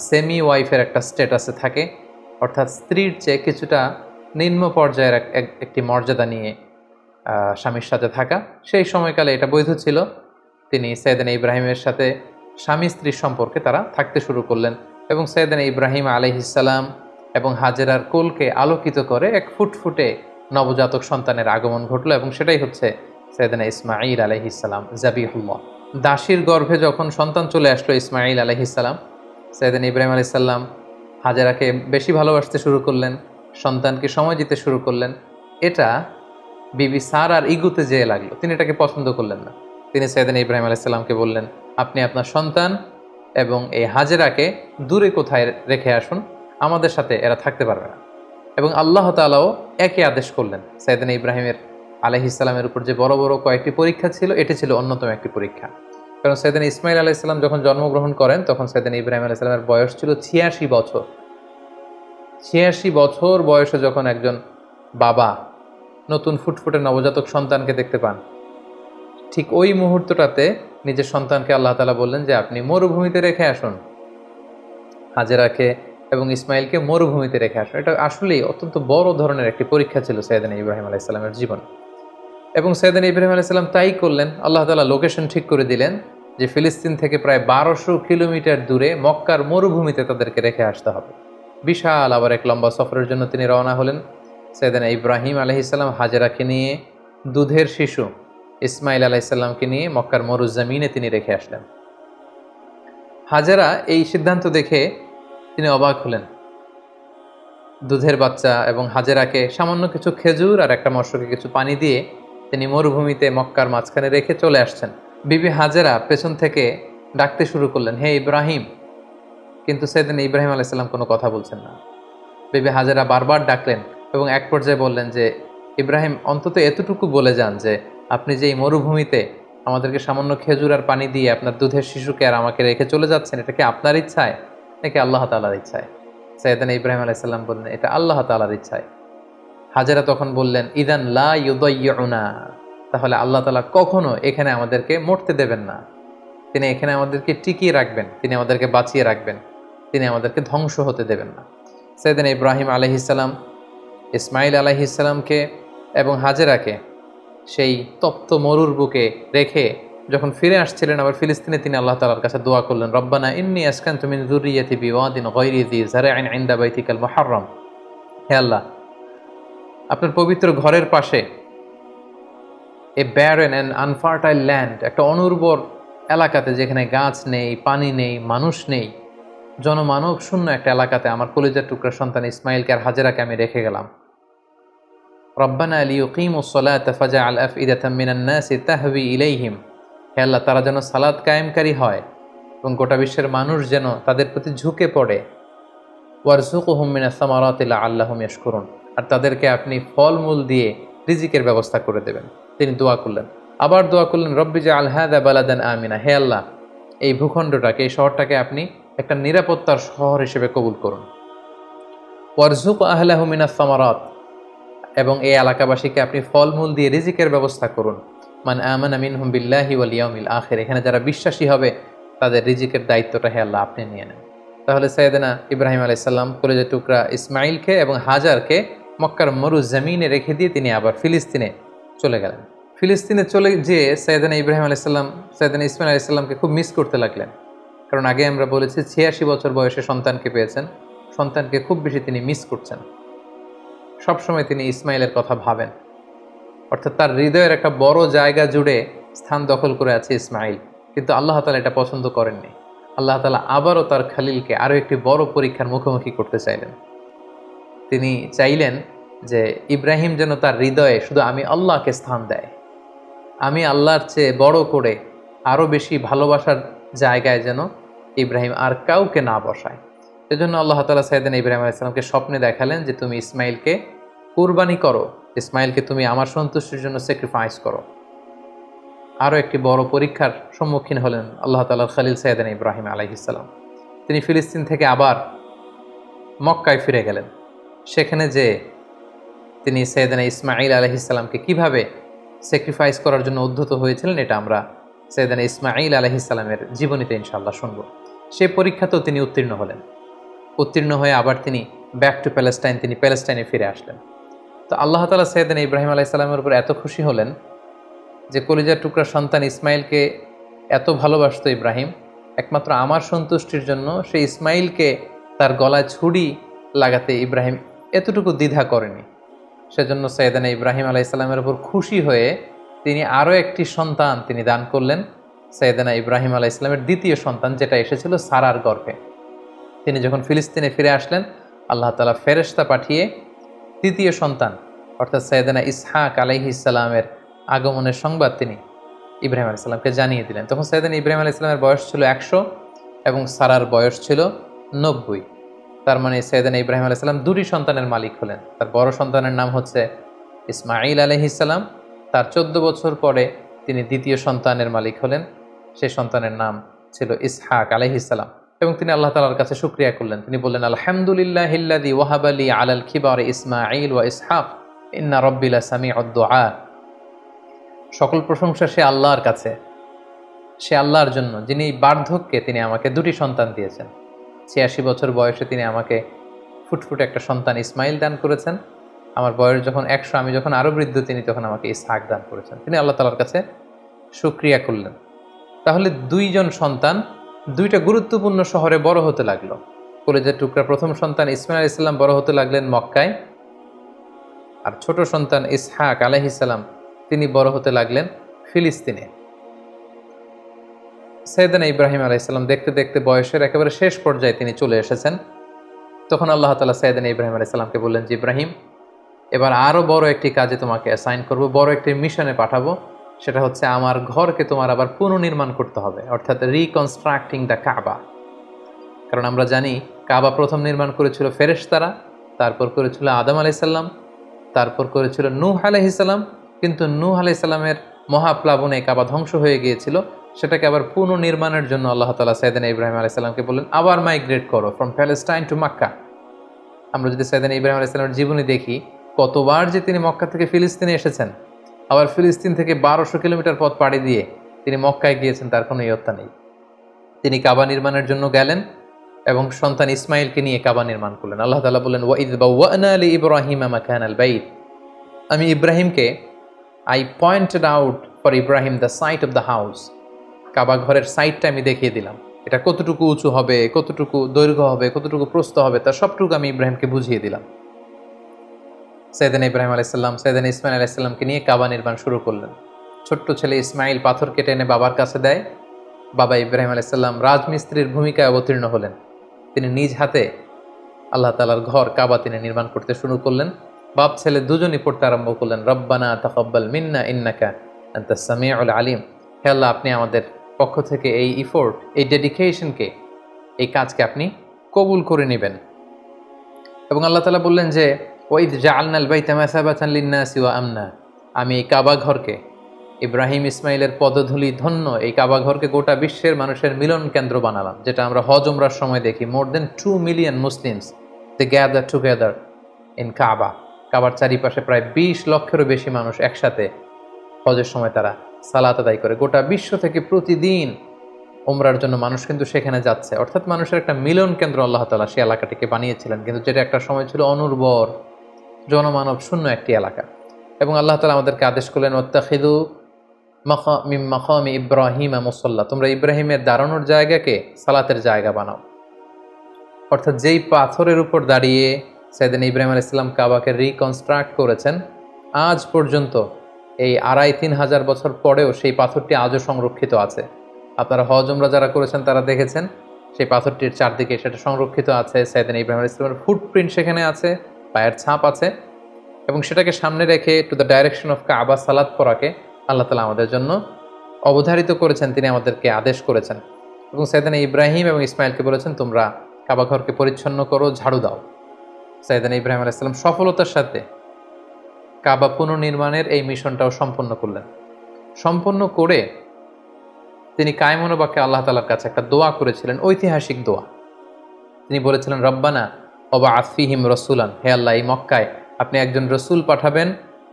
সেমি ওয়াইফের একটা স্ট্যাটাসে থাকে, অর্থাৎ স্ত্রীর চেয়ে কিছুটা নিম্ন পর্যায়ের একটি মর্যাদা নিয়ে স্বামীর সাথে থাকা। সেই সময়কালে এটা বৈধ ছিল। তিনি সাইয়েদনা ইব্রাহিমের সাথে স্বামী স্ত্রীর সম্পর্কে তারা থাকতে শুরু করলেন, এবং সাইয়েদনা ইব্রাহিম আলাইহিস সালাম এবং হাজেরার কোলকে আলোকিত করে এক ফুটফুটে নবজাতক সন্তানের আগমন ঘটল, এবং সেটাই হচ্ছে সাইয়েদনা ইসমাঈল আলাইহিস সালাম জাবিহুল্লাহ। দাসীর গর্ভে যখন সন্তান চলে আসলো ইসমাঈল আলাইহিস সালাম, সাইয়েদনা ইব্রাহিম আলাইহিস সালাম হাজেরাকে বেশি ভালোবাসতে শুরু করলেন, সন্তানকে সময় দিতে শুরু করলেন। এটা বিবি সারার ইগুতে যেয়ে লাগলো, তিনি এটাকে পছন্দ করলেন না। তিনি সাইয়েদনা ইব্রাহিম আলাইহিস সালামকে বললেন, আপনি আপনার সন্তান এবং এই হাজেরাকে দূরে কোথায় রেখে আসুন, আমাদের সাথে এরা থাকতে পারবে না। এবং আল্লাহ তাআলাও একই আদেশ করলেন। সাইয়েদনা ইব্রাহিমের আলাইহিস সালামের উপর যে বড় বড় কয়েকটি পরীক্ষা ছিল, এটি ছিল অন্যতম একটি পরীক্ষা। কারণ সাইয়েদনা ইসমাঈল আলাইহিস সালাম যখন জন্মগ্রহণ করেন, তখন সাইয়েদনা ইব্রাহিম আলাইহিস সালামের বয়স ছিল ৮৬ বছর। ৮৬ বছর বয়সে যখন একজন বাবা নতুন ফুটফুটে নবজাতক সন্তানকে দেখতে পান, ঠিক ওই মুহূর্তটাতে নিজের সন্তানকে আল্লাহ তাআলা বললেন যে আপনি মরুভূমিতে রেখে আসুন, হাজেরাকে এবং ইসমাইলকে মরুভূমিতে রেখে আসুন। এটা আসলেই অত্যন্ত বড় ধরনের একটি পরীক্ষা ছিল সাইয়েদনা ইব্রাহিম আলাইহিস সালামের জীবন। এবং সাইয়েদনা ইব্রাহিম আলাইহিস সালাম তাই করলেন। আল্লাহ তাআলা লোকেশন ঠিক করে দিলেন যে ফিলিস্তিন থেকে প্রায় ১২০০ কিলোমিটার দূরে মক্কার মরুভূমিতে তাদেরকে রেখে আসতে হবে। বিশাল আবার এক লম্বা সফরের জন্য তিনি রওনা হলেন। সাইয়েদনা ইব্রাহিম আলাইহিস সালাম হাজেরাকে নিয়ে, দুধের শিশু ইসমাইল আলাইহিস সালামকে নিয়ে মক্কার মরুজমিনে তিনি রেখে আসলেন। হাজেরা এই সিদ্ধান্ত দেখে তিনি অবাক হলেন। দুধের বাচ্চা এবং হাজেরাকে সামান্য কিছু খেজুর আর একটা মশকে কিছু পানি দিয়ে তিনি মরুভূমিতে মক্কার মাঝখানে রেখে চলে আসছেন। বিবি হাজেরা পেছন থেকে ডাকতে শুরু করলেন, হে ইব্রাহিম। কিন্তু সাইয়েদনা ইব্রাহিম আলাইহিস সালাম কোনো কথা বলছেন না। বিবি হাজেরা বারবার ডাকলেন এবং এক পর্যায়ে বললেন যে, ইব্রাহিম, অন্তত এতটুকু বলে যান যে আপনি যে এই মরুভূমিতে আমাদেরকে সামান্য খেজুর আর পানি দিয়ে আপনার দুধের শিশুকে আর আমাকে রেখে চলে যাচ্ছেন, এটা কি আপনার ইচ্ছায় নাকি আল্লাহ তাআলার ইচ্ছায়? সাইয়েদনা ইব্রাহিম আলাইহিস সালাম বললেন, এটা আল্লাহ তাআলার ইচ্ছায়। হাজেরা তখন বললেন, ইদান লা ইউদাইয়ুনা, তাহলে আল্লাহ তাআলা কখনো এখানে আমাদেরকে মরতে দেবেন না। তিনি এখানে আমাদেরকে টিকিয়ে রাখবেন, তিনি আমাদেরকে বাঁচিয়ে রাখবেন, তিনি আমাদেরকে ধ্বংস হতে দেবেন না। সাইয়েদনা ইব্রাহিম আলাইহিস সালাম ইসমাইল আলাইহিস সালামকে এবং হাজেরাকে সেই তপ্ত মরুর বুকে রেখে যখন ফিরে আসছিলেন আবার ফিলিস্তিনে, তিনি আল্লাহ তাআলার কাছে দোয়া করলেন, রব্বানা ইন্নী আসকানতু মিন যুররিয়্যাতি বিওয়াদিন গায়রি যি যার'ইন ইনদা বাইতিকাল মুহাররম। হে আল্লাহ, আপনার পবিত্র ঘরের পাশে এ ব্যারেন অ্যান্ড আনফার্টাইল ল্যান্ড, একটা অনুর্বর এলাকাতে যেখানে গাছ নেই, পানি নেই, মানুষ নেই, জনমানব শূন্য একটা এলাকাতে আমার কলিজার টুকরা সন্তান ইসমাইলকে আর হাজেরাকে আমি রেখে গেলাম। রব্বানা লিয়ুকিমুস সালাতা ফাজআল আফইদাতাম মিনান নাসি তাহবি ইলাইহিম। হে আল্লাহ, তারা যেন সালাত কায়েমকারী হয় এবং গোটা বিশ্বের মানুষ যেন তাদের প্রতি ঝুঁকে পড়ে। ওয়ারযুকহুম মিনাস সামারাতি লাআল্লাহুম ইয়াশকুরুন, আর তাদেরকে আপনি ফলমূল দিয়ে রিজিকের ব্যবস্থা করে দেবেন। তিনি দোয়া করলেন, আবার দোয়া করলেন, রব্বি জাআল হাযা বালাদান আমিনা। হে আল্লাহ, এই ভূখণ্ডটাকে, এই শহরটাকে আপনি একটা নিরাপত্তার শহর হিসেবে কবুল করুন। ওয়ারযুক আহলাহু মিনাস সামারাত, এবং এই এলাকাবাসীকে আপনি ফলমূল দিয়ে রিজিকের ব্যবস্থা করুন। মান আমানা মিনহুম বিল্লাহি ওয়াল ইয়াউমিল আখির, এখানে যারা বিশ্বাসী হবে তাদের রিজিকের দায়িত্বটা হে আল্লাহ আপনি নিয়ে নেন। তাহলে সাইয়েদনা ইব্রাহিম আলাইহিস সালাম কলিজার টুকরা ইসমাইলকে এবং হাজারকে মক্কার মরু জমিনে রেখে দিয়ে তিনি আবার ফিলিস্তিনে চলে গেলেন। ফিলিস্তিনে চলে যেয়ে সাইয়েদনা ইব্রাহিম আলাইহিস সালাম সাইয়েদনা ইসমাইল আলাইহিস সালামকে খুব মিস করতে লাগলেন। কারণ আগে আমরা বলেছি 86 বছর বয়সে সন্তানকে পেয়েছেন, সন্তানকে খুব বেশি তিনি মিস করছেন। সবসময় তিনি ইসমাইলের কথা ভাবেন, অর্থাৎ তার হৃদয়ের একটা বড় জায়গা জুড়ে স্থান দখল করে আছে ইসমাইল। কিন্তু আল্লাহ তাআলা এটা পছন্দ করেননি। আল্লাহ তাআলা আবারও তার খালিলকে আরও একটি বড় পরীক্ষার মুখোমুখি করতে চাইলেন। তিনি চাইলেন যে ইব্রাহিম যেন তার হৃদয়ে শুধু আমি আল্লাহকে স্থান দেয়, আমি আল্লাহর চেয়ে বড় করে আরও বেশি ভালোবাসার জায়গায় যেন ইব্রাহিম আর কাউকে না বসায়। সেজন্য আল্লাহ তাআলা সাইয়েদনা ইব্রাহিম আলাইহিস সালামকে স্বপ্নে দেখালেন যে তুমি ইসমাইলকে কুরবানি করো, ইসমাইলকে তুমি আমার সন্তুষ্টির জন্য স্যাক্রিফাইস করো। আরও একটি বড় পরীক্ষার সম্মুখীন হলেন আল্লাহ তাআলার খলিল সাইয়েদনা ইব্রাহিম আলাইহিস সালাম। তিনি ফিলিস্তিন থেকে আবার মক্কায় ফিরে গেলেন। সেখানে যে তিনি সাইয়েদনা ইসমাইল আলাইহিস সালামকে কীভাবে স্যাক্রিফাইস করার জন্য উদ্ধত হয়েছিলেন, এটা আমরা সাইয়েদনা ইসমাইল আলাইহিস সালামের জীবনীতে ইনশাআল্লাহ শুনব। সেই পরীক্ষাতেও তিনি উত্তীর্ণ হলেন। উত্তীর্ণ হয়ে আবার তিনি ব্যাক টু প্যালেস্টাইন, তিনি প্যালেস্টাইনে ফিরে আসলেন। তো আল্লাহ তাআলা সাইয়েদনা ইব্রাহিম আলাইহিস সালামের উপর এত খুশি হলেন যে কলিজার টুকরা সন্তান ইসমাইলকে এত ভালোবাসতো ইব্রাহিম, একমাত্র আমার সন্তুষ্টির জন্য সেই ইসমাইলকে তার গলায় ছুরি লাগাতে ইব্রাহিম এতটুকু দ্বিধা করেনি। সেজন্য সাইয়েদনা ইব্রাহিম আলাইহিস সালামের উপর খুশি হয়ে তিনি আরও একটি সন্তান তিনি দান করলেন, সাইয়েদনা ইব্রাহিম আলাইহিস সালামের দ্বিতীয় সন্তান, যেটা এসেছিল সারার গর্ভে। তিনি যখন ফিলিস্তিনে ফিরে আসলেন, আল্লাহ তাআলা ফেরেশতা পাঠিয়ে তৃতীয় সন্তান অর্থাৎ সাইয়েদনা ইসহাক আলাইহিস সালামের আগমনের সংবাদ তিনি ইব্রাহিম আলাইহিস সালামকে জানিয়ে দিলেন। তখন সাইয়েদনা ইব্রাহিম আলাইহিস সালামের বয়স ছিল 100 এবং সারার বয়স ছিল 90। তার মানে সাইয়েদনা ইব্রাহিম আলাইহিস সালাম দুটি সন্তানের মালিক হলেন। তার বড় সন্তানের নাম হচ্ছে ইসমাঈল আলাইহিস সালাম, তার 14 বছর পরে তিনি দ্বিতীয় সন্তানের মালিক হলেন, সেই সন্তানের নাম ছিল ইসহাক আলাইহিস সালাম। এবং তিনি আল্লাহ তাআলার কাছে শুকরিয়া করলেন। তিনি বললেন, আলহামদুলিল্লাহিল্লাযী ওয়াহাবা লি আলাল কিবারি ইসমাঈল ওয়া ইসহাক ইন্না রাব্বি লাসামিউদ দুআ। সকল প্রশংসা সে আল্লাহর কাছে, সে আল্লাহর জন্য যিনি বার্ধক্যে তিনি আমাকে দুটি সন্তান দিয়েছেন। 86 বছর বয়সে তিনি আমাকে ফুটফুটে একটা সন্তান ইসমাইল দান করেছেন। আমার বয়স যখন 100, আমি যখন আরও বৃদ্ধ, তিনি তখন আমাকে ইসহাক দান করেছেন। তিনি আল্লাহ তাআলার কাছে শুকরিয়া করলেন। তাহলে দুইজন সন্তান দুইটা গুরুত্বপূর্ণ শহরে বড় হতে লাগলো। কলিজার টুকরা প্রথম সন্তান ইসমাইল আলাইহিস সালাম বড় হতে লাগলেন মক্কায়, আর ছোট সন্তান ইসহাক আলাইহিস সালাম তিনি বড় হতে লাগলেন ফিলিস্তিনে। সাইয়েদনা ইব্রাহিম আলাইহিস সালাম দেখতে দেখতে বয়সের একেবারে শেষ পর্যায়ে তিনি চলে এসেছেন। তখন আল্লাহ তাআলা সাইয়েদনা ইব্রাহিম আলাইহিস সালামকে বললেন যে, ইব্রাহিম, এবার আরও বড় একটি কাজে তোমাকে অ্যাসাইন করব, বড় একটি মিশনে পাঠাবো। সেটা হচ্ছে আমার ঘরকে তোমার আবার পুনর্নির্মাণ করতে হবে, অর্থাৎ রিকনস্ট্রাক্টিং দ্য কাবা। কারণ আমরা জানি কাবা প্রথম নির্মাণ করেছিল ফেরেশতারা, তারপর করেছিল আদম আলাইহিস সালাম, তারপর করেছিল নূহ আলাইহিস সালাম। কিন্তু নূহ আলাইহিস সালামের মহাপ্লাবনে কাবা ধ্বংস হয়ে গিয়েছিল। সেটাকে আবার পুনর্নির্মাণের জন্য আল্লাহ তাআলা সাইয়েদনা ইব্রাহিম আলাইহিস সালামকে বললেন, আবার মাইগ্রেট করো ফ্রম প্যালেস্টাইন টু মক্কা। আমরা যদি সাইয়েদনা ইব্রাহিম আলাইহিস সালামের জীবনী দেখি, কতবার যে তিনি মক্কা থেকে ফিলিস্তিনে এসেছেন, আবার ফিলিস্তিন থেকে 1200 কিলোমিটার পথ পাড়ি দিয়ে তিনি মক্কায় গিয়েছেন, তার কোনো ইয়ত্তা নেই। তিনি কাবা নির্মাণের জন্য গেলেন এবং সন্তান ইসমাইলকে নিয়ে কাবা নির্মাণ করলেন। আল্লাহ তাআলা বললেন, ওয়াইদ বাওয়ানা লি ইব্রাহিমা মাকানাল বাইত। আমি ইব্রাহিমকে, I pointed out for Ibrahim the site of the house. কাবা ঘরের সাইডটা আমি দেখিয়ে দিলাম, এটা কতটুকু উঁচু হবে, কতটুকু দৈর্ঘ্য হবে, কতটুকু প্রস্থ হবে, তার সবটুকু আমি ইব্রাহিমকে বুঝিয়ে দিলাম। সাইয়েদনা ইব্রাহিম আলাইসাল্লাম সাইয়েদনা ইসমাইল আলাইসাল্লামকে নিয়ে কাবা নির্মাণ শুরু করলেন। ছোট্ট ছেলে ইসমাইল পাথর কেটে এনে বাবার কাছে দেয়। বাবা ইব্রাহিম আলাইসাল্লাম রাজমিস্ত্রির ভূমিকায় অবতীর্ণ হলেন। তিনি নিজ হাতে আল্লাহ তাআলার ঘর কাবা তিনি নির্মাণ করতে শুরু করলেন। বাপ ছেলে দুজনই পড়তে আরম্ভ করলেন, রব্বানা তাকাব্বাল মিন্না ইন্নাকা আনতাস সামিউল আলিম। হে আল্লাহ, আপনি আমাদের পক্ষ থেকে এই ইফোর্ট, এই ডেডিকেশনকে, এই কাজকে আপনি কবুল করে নেবেন। এবং আল্লাহ তাআলা বললেন যে ওয়াইদ জাআলনাল বাইতা মাসাবাতান লিন-নাসি ওয়া আমনা, আমি এই কাবা ঘরকে, ইব্রাহিম ইসমাইলের পদধূলি ধন্য এই কাবা ঘরকে গোটা বিশ্বের মানুষের মিলন কেন্দ্র বানালাম। যেটা আমরা হজ উমরার সময় দেখি, more than 2 million Muslims they gather together in Kaaba. কাবার চারিপাশে প্রায় 20 লক্ষেরও বেশি মানুষ একসাথে হজের সময় তারা সালাত আদায় করে। গোটা বিশ্ব থেকে প্রতিদিন উমরার জন্য মানুষ কিন্তু সেখানে যাচ্ছে। অর্থাৎ মানুষের একটা মিলন কেন্দ্র আল্লাহ তাআলা সেই এলাকাটিকে বানিয়েছিলেন, কিন্তু যেটা একটা সময় ছিল অনুর্বর, জনমানব শূন্য একটি এলাকা। এবং আল্লাহ তাআলা আমাদেরকে আদেশ করলেন, ওয়াত্তাখিযু মিন মাকামি ইব্রাহিমা মুসাল্লা, তোমরা ইব্রাহিমের দাঁড়ানোর জায়গাকে সালাতের জায়গা বানাও। অর্থাৎ যেই পাথরের উপর দাঁড়িয়ে সাইয়েদনা ইব্রাহিম আলাইহিস সালাম কাবাকে রিকনস্ট্রাক্ট করেছেন, আজ পর্যন্ত এই 2500-3000 হাজার বছর পরেও সেই পাথরটি আজও সংরক্ষিত আছে। আপনারা হজ উমরা যারা করেছেন তারা দেখেছেন সেই পাথরটির চারদিকে সেটা সংরক্ষিত আছে। সাইয়েদনা ইব্রাহিম আলাইহিস সালামের ফুটপ্রিন্ট সেখানে আছে, পায়ের ছাপ আছে। এবং সেটাকে সামনে রেখে টু দ্য ডাইরেকশন অফ কাবা সালাত পড়াকে আল্লাহ তাআলা আমাদের জন্য অবধারিত করেছেন, তিনি আমাদেরকে আদেশ করেছেন। এবং সাইয়েদনা ইব্রাহিম এবং ইসমাইলকে বলেছেন, তোমরা কাবা ঘরকে পরিচ্ছন্ন করো, ঝাড়ু দাও। সাইয়েদনা ইব্রাহিম আলাইহিস সালাম সফলতার সাথে কাবা পুনর্নির্মাণের এই মিশনটাও সম্পন্ন করলেন। সম্পন্ন করে তিনি কায়মনোবাক্যে আল্লাহ তাআলার কাছে একটা দোয়া করেছিলেন, ঐতিহাসিক দোয়া। তিনি বলেছিলেন, রব্বানা ওয়াবআস ফীহিম রাসূলান, হে আল্লাহ, এই মক্কায় আপনি একজন রসুল পাঠাবেন,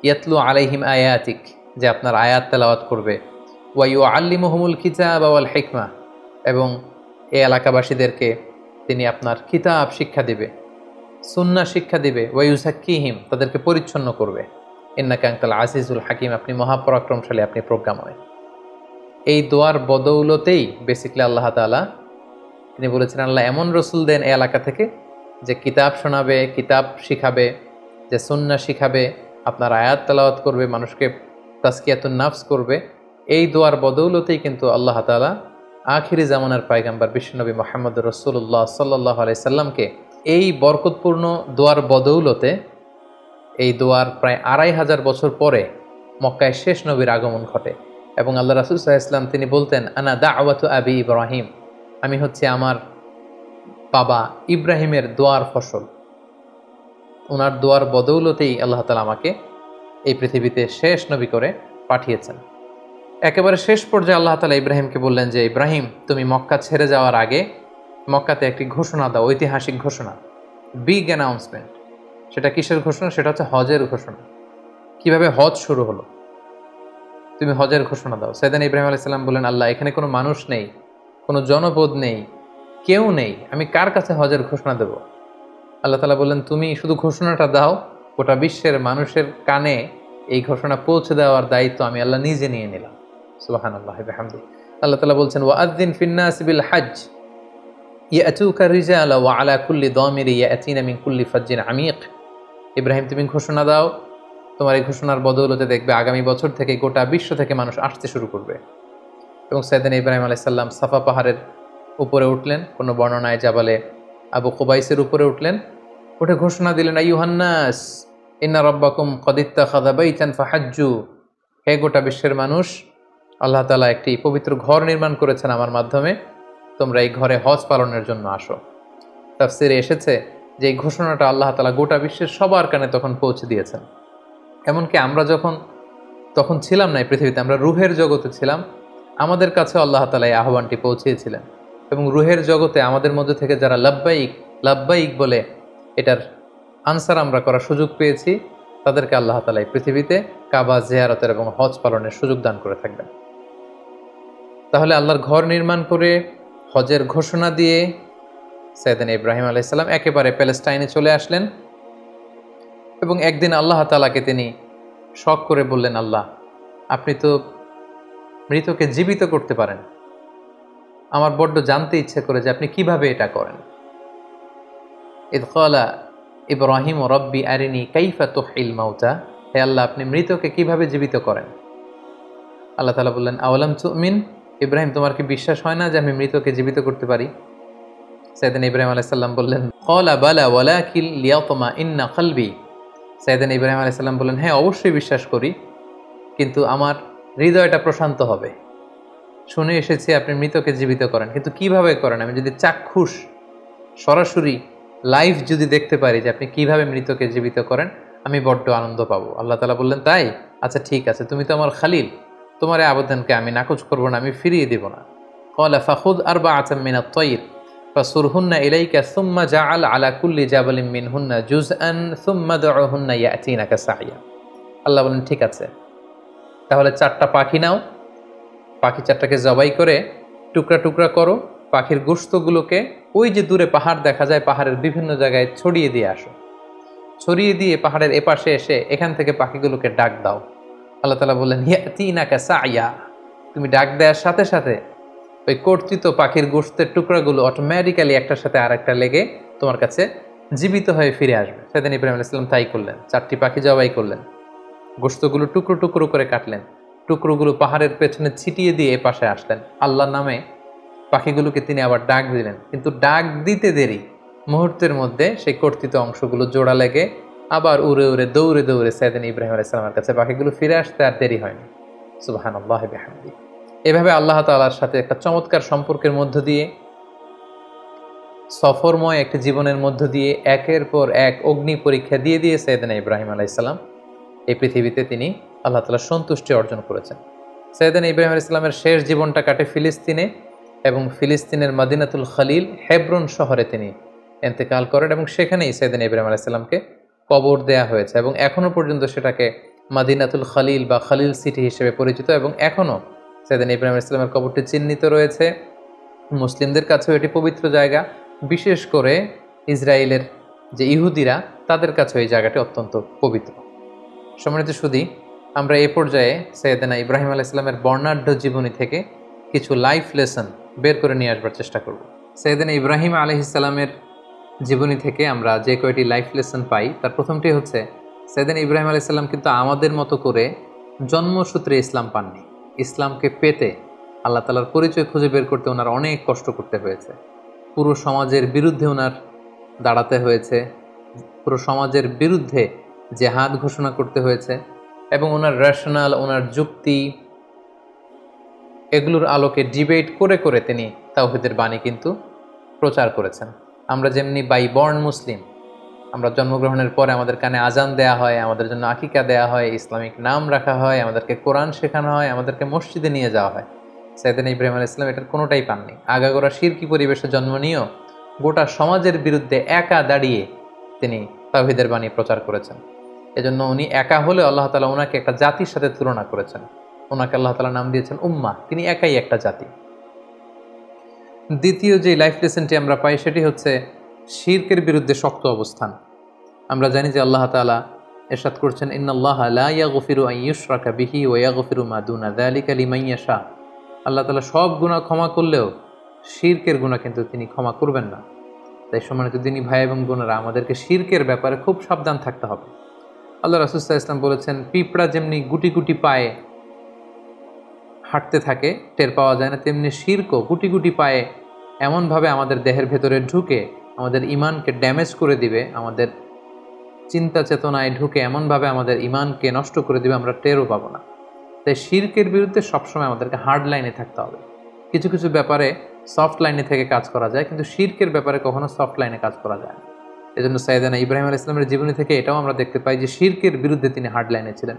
ইয়াতলু আলাইহিম আয়াতিক, যে আপনার আয়াত তেলাওয়াত করবে, ওয়া ইউআল্লিমুহুমুল কিতাবা ওয়াল হিকমা, এবং এই এলাকাবাসীদেরকে তিনি আপনার কিতাব শিক্ষা দিবে, সুন্নাহ শিক্ষা দিবে, ওয়া ইউযাক্কিহিম, তাদেরকে পরিচ্ছন্ন করবে, ইন্নাকা আনতাল আজিজুল হাকিম, আপনি মহাপরাক্রমশালী, আপনি প্রজ্ঞাময়। এই দোয়ার বদৌলতেই বেসিক্যালি আল্লাহ তাআলা তিনি বলেছেন, আল্লাহ এমন রসুল দেন এই এলাকা থেকে যে কিতাব শোনাবে, কিতাব শিখাবে, যে সুন্নাহ শিখাবে, আপনার আয়াত তেলাওয়াত করবে, মানুষকে তাজকিয়াতুন নাফস করবে। এই দোয়ার বদৌলতেই কিন্তু আল্লাহ তাআলা আখিরি জামানার পয়গম্বর বিশ্বনবী মুহাম্মদ রাসূলুল্লাহ সাল্লাল্লাহু আলাইহি সাল্লামকে এই বরকতপূর্ণ দোয়ার বদৌলতে, এই দোয়ার প্রায় 2500 বছর পরে মক্কায় শেষ নবীর আগমন ঘটে। এবং আল্লাহ রাসূল সাল্লাল্লাহু আলাইহি ওয়াসাল্লাম তিনি বলতেন, আনা দাওয়াতু আবি ইব্রাহিম, আমি হচ্ছে আমার বাবা ইব্রাহিমের দোয়ার ফসল। ওনার দোয়ার বদৌলতেই আল্লাহ তাআলা আমাকে এই পৃথিবীতে শেষ নবী করে পাঠিয়েছেন। একেবারে শেষ পর্যায়ে আল্লাহ তাআলা ইব্রাহিমকে বললেন যে, ইব্রাহিম, তুমি মক্কা ছেড়ে যাওয়ার আগে মক্কাতে একটি ঘোষণা দাও, ঐতিহাসিক ঘোষণা, বিগ অ্যানাউন্সমেন্ট। সেটা কিসের ঘোষণা? সেটা হচ্ছে হজের ঘোষণা। কিভাবে হজ শুরু হলো, তুমি হজের ঘোষণা দাও। সাইয়েদনা ইব্রাহিম আলাইহিস সালাম বললেন, আল্লাহ, এখানে কোনো মানুষ নেই, কোনো জনপদ নেই, কেউ নেই, আমি কার কাছে হজের ঘোষণা দেব? আল্লাহ তাআলা বললেন, তুমি শুধু ঘোষণাটা দাও, গোটা বিশ্বের মানুষের কানে এই ঘোষণা পৌঁছে দেওয়ার দায়িত্ব আমি আল্লাহ নিজে নিয়ে নিলাম। সুবহানাল্লাহি ওয়া বিহামদিহি। আল্লাহ তাআলা বলছেন, ওয়াআযযিন ফিন-নাস বিল হজ্জ ইয়াতুকা রিজালা ওয়া আলা কুল্লি দামিরি ইয়াতিনা মিন কুল্লি ফাজ্জিন আমিক। ইব্রাহিম, তুমি ঘোষণা দাও, তোমার এই ঘোষণার বদৌলতে দেখবে আগামী বছর থেকে গোটা বিশ্ব থেকে মানুষ আসতে শুরু করবে। এবং সাইয়েদনা ইব্রাহিম আলাইহিস সালাম সাফা পাহাড়ের উপরে উঠলেন, কোনো বর্ণনায় জাবালে আবু কুবাইসের উপরে উঠলেন, উঠে ঘোষণা দিলেন, আইয়ুহান নাস ইন্না রাব্বাকুম ক্বাদ ইত্তাখাযা বাইতান ফাহাজ্জু, হে গোটা বিশ্বের মানুষ, আল্লাহ তাআলা একটি পবিত্র ঘর নির্মাণ করেছেন আমার মাধ্যমে, তোমরা এই ঘরে হজ পালনের জন্য আসো। তাফসীরে এসেছে যে এই ঘোষণাটা আল্লাহ তাআলা গোটা বিশ্বের সবার কানে তখন পৌঁছে দিয়েছেন। এমনকি আমরা তখন ছিলাম না এই পৃথিবীতে, আমরা রুহের জগতে ছিলাম, আমাদের কাছে আল্লাহ তাআলা এই আহ্বানটি পৌঁছিয়েছিলেন। এবং রুহের জগতে আমাদের মধ্যে থেকে যারা লাব্বাইক লাব্বাইক বলে এটার আনসার আমরা করার সুযোগ পেয়েছি, তাদেরকে আল্লাহ তাআলা এই পৃথিবীতে কাবা জিয়ারতের এবং হজ পালনের সুযোগ দান করে থাকবেন। তাহলে আল্লাহর ঘর নির্মাণ করে হজের ঘোষণা দিয়ে সাইয়েদনা ইব্রাহিম আলাইহিস সালাম একেবারে প্যালেস্টাইনে চলে আসলেন। এবং একদিন আল্লাহ তাআলাকে তিনি শখ করে বললেন, আল্লাহ, আপনি তো মৃতকে জীবিত করতে পারেন, আমার বড্ড জানতে ইচ্ছে করে যে আপনি কিভাবে এটা করেন। ইদ ক্বালা ইব্রাহিম রব্বি আরিনি কাইফা তুহইল মাউতা, হে আল্লাহ আপনি মৃতকে কিভাবে জীবিত করেন। আল্লাহ তাআলা বললেন আওয়ালাম তুমিন, ইব্রাহিম তোমার কি বিশ্বাস হয় না যে আমি মৃতকে জীবিত করতে পারি? সাইয়েদনা ইব্রাহিম আলাইহিস সালাম বললেন ক্বালা বালা ওয়ালাকিন লিয়াতমাইন্না কলবি। সাইয়েদনা ইব্রাহিম আলাইহিস সালাম বললেন হ্যাঁ অবশ্যই বিশ্বাস করি, কিন্তু আমার হৃদয়টা প্রশান্ত হবে। শুনে এসেছি আপনি মৃতকে জীবিত করেন, কিন্তু কিভাবে করেন আমি যদি চাক্ষুষ সরাসরি লাইভ যদি দেখতে পারি যে আপনি কিভাবে মৃতকে জীবিত করেন, আমি বড্ড আনন্দ পাবো। আল্লাহ তাআলা বললেন তাই, আচ্ছা ঠিক আছে, তুমি তো আমার খালিল, তোমার এই আবেদনকে আমি নাকচ করবো না, আমি ফিরিয়ে দিব না। ক্বালা ফাখুদ আরবাআতাম মিনাত তায়র ফাসুরহুন্না ইলাইকা সুম্মা জাআল আলা কুল্লি জাবালিন মিনহুন্না জুজআন সুম্মা দুউহুন্না ইয়াতিনাকা সাইয়া। আল্লাহ বলেন ঠিক আছে, তাহলে 4টা পাখি নাও, পাখি 4টাকে জবাই করে টুকরা টুকরা করো, পাখির গোশতগুলোকে ওই যে দূরে পাহাড় দেখা যায় পাহাড়ের বিভিন্ন জায়গায় ছড়িয়ে দিয়ে আসো, ছড়িয়ে দিয়ে পাহাড়ের এপাশে এসে এখান থেকে পাখিগুলোকে ডাক দাও। আল্লাহ তাআলা বললেন ইয়াতিনাকা সাইয়া, তুমি ডাক দেওয়ার সাথে সাথে ওই কর্তৃত পাখির গোশতের টুকরাগুলো অটোমেটিক্যালি একটার সাথে আরেকটা লেগে তোমার কাছে জীবিত হয়ে ফিরে আসবে। সেদিন ইব্রাহিম আলাইহিস সালাম তাই করলেন, 4টি পাখি জবাই করলেন, গোশতগুলো টুকরো টুকরো করে কাটলেন, টুকরোগুলো পাহাড়ের পেছনে ছিটিয়ে দিয়ে এপাশে আসলেন। আল্লাহর নামে পাখিগুলোকে তিনি আবার ডাক দিলেন, কিন্তু ডাক দিতে দেরি, মুহূর্তের মধ্যে সেই কর্তৃত অংশগুলো জোড়া লেগে আবার উড়ে উড়ে দৌড়ে দৌড়ে সাইয়েদনা ইব্রাহিম আলাইহিস সালামের কাছে পাখিগুলো ফিরে আসতে আর দেরি হয়নি। সুবহানাল্লাহি বিহামদিহি। এভাবে আল্লাহ তাআলার সাথে একটা চমৎকার সম্পর্কের মধ্য দিয়ে, সফরময় একটি জীবনের মধ্য দিয়ে একের পর এক অগ্নি পরীক্ষা দিয়ে দিয়ে সাইয়েদনা ইব্রাহিম আলাইহিস সালাম এই পৃথিবীতে তিনি আল্লাহ তাআলার সন্তুষ্টি অর্জন করেছেন। সাইয়েদনা ইব্রাহিম আলাইহিস সালামের শেষ জীবনটা কাটে ফিলিস্তিনে, এবং ফিলিস্তিনের মদিনাতুল খলিল হেব্রন শহরে তিনি ইন্তেকাল করেন, এবং সেখানেই সাইয়েদনা ইব্রাহিম আলাইহিস সালামকে কবর দেয়া হয়েছে, এবং এখনো পর্যন্ত সেটাকে মদিনাতুল খলিল বা খলিল সিটি হিসেবে পরিচিত, এবং এখনো সাইয়েদনা ইব্রাহিম আলাইহিস সালামের কবরটি চিহ্নিত রয়েছে। মুসলিমদের কাছেও এটি পবিত্র জায়গা, বিশেষ করে ইসরায়েলের যে ইহুদিরা তাদের কাছেও এই জায়গাটি অত্যন্ত পবিত্র। সম্মানিত সুধী, আমরা এ পর্যায়ে সাইয়েদনা ইব্রাহিম আলাইহিস সালামের বর্ণাঢ্য জীবনী থেকে কিছু লাইফ লেসন বের করে নিয়ে আসবার চেষ্টা করব। সাইয়েদনা ইব্রাহিম আলাইহিস সালামের জীবনী থেকে আমরা যে কয়টি লাইফ লেসন পাই, তার প্রথমটি হচ্ছে সাইয়েদনা ইব্রাহিম আলাইহিস সালাম কিন্তু আমাদের মতো করে জন্মসূত্রে ইসলাম পাননি। ইসলামকে পেতে আল্লাহ তাআলার পরিচয় খুঁজে বের করতে ওনার অনেক কষ্ট করতে হয়েছে, পুরো সমাজের বিরুদ্ধে ওনার দাঁড়াতে হয়েছে, পুরো সমাজের বিরুদ্ধে জেহাদ ঘোষণা করতে হয়েছে, এবং ওনার রেশনাল, ওনার যুক্তি, এগুলোর আলোকে ডিবেট করে করে তিনি তাওহীদের বাণী কিন্তু প্রচার করেছেন। আমরা যেমনি বাই বর্ন মুসলিম, আমরা জন্মগ্রহণের পরে আমাদের কানে আজান দেয়া হয়, আমাদের জন্য আকিকা দেয়া হয়, ইসলামিক নাম রাখা হয়, আমাদেরকে কোরআন শেখানো হয়, আমাদেরকে মসজিদে নিয়ে যাওয়া হয়। সাইয়েদনা ইব্রাহিম আলাইহিস সালাম এটার কোনোটাই পাননি। আগাগোড়া শিরকি পরিবেশে জন্ম নিয়েও গোটা সমাজের বিরুদ্ধে একা দাঁড়িয়ে তিনি তাওহীদের বাণী প্রচার করেছেন। এজন্য উনি একা হলে আল্লাহ তাআলা ওনাকে একটা জাতির সাথে তুলনা করেছেন, ওনাকে আল্লাহ তাআলা নাম দিয়েছেন উম্মাহ, তিনি একাই একটা জাতি। দ্বিতীয় যে লাইফ লেসনটি আমরা পাই সেটি হচ্ছে শিরকের বিরুদ্ধে শক্ত অবস্থান। আমরা জানি যে আল্লাহ তাআলা ইরশাদ করছেন ইন্নাল্লাহা লা ইয়াগফিরু আন ইউশরাকা বিহি ওয়া ইয়াগফিরু মা দুনা যালিকা লিমান ইয়াশা। আল্লাহ তাআলা সব গুনাহ ক্ষমা করলেও শিরকের গুনাহ কিন্তু তিনি ক্ষমা করবেন না। তাই সম্মানিত দিনী ভাই এবং বোনেরা, আমাদেরকে শিরকের ব্যাপারে খুব সাবধান থাকতে হবে। আল্লাহ রাসূল সাল্লাল্লাহু আলাইহি ওয়াসাল্লাম বলেছেন, পিঁপড়া যেমনি গুটি গুটি পায়ে হাঁটতে থাকে টের পাওয়া যায় না, তেমনি শিরকও গুটি গুটি পায়ে এমনভাবে আমাদের দেহের ভেতরে ঢুকে আমাদের ইমানকে ড্যামেজ করে দিবে, আমাদের চিন্তা চেতনায় ঢুকে এমনভাবে আমাদের ইমানকে নষ্ট করে দিবে, আমরা টেরও পাবো না। তাই শিরকের বিরুদ্ধে সবসময় আমাদেরকে হার্ড লাইনে থাকতে হবে। কিছু কিছু ব্যাপারে সফট লাইনে থেকে কাজ করা যায়, কিন্তু শিরকের ব্যাপারে কখনো সফট লাইনে কাজ করা যায় না। এজন্য সাইয়েদনা ইব্রাহিম আলাইহিস সালামের জীবনী থেকে এটাও আমরা দেখতে পাই যে শিরকের বিরুদ্ধে তিনি হার্ড লাইনে ছিলেন।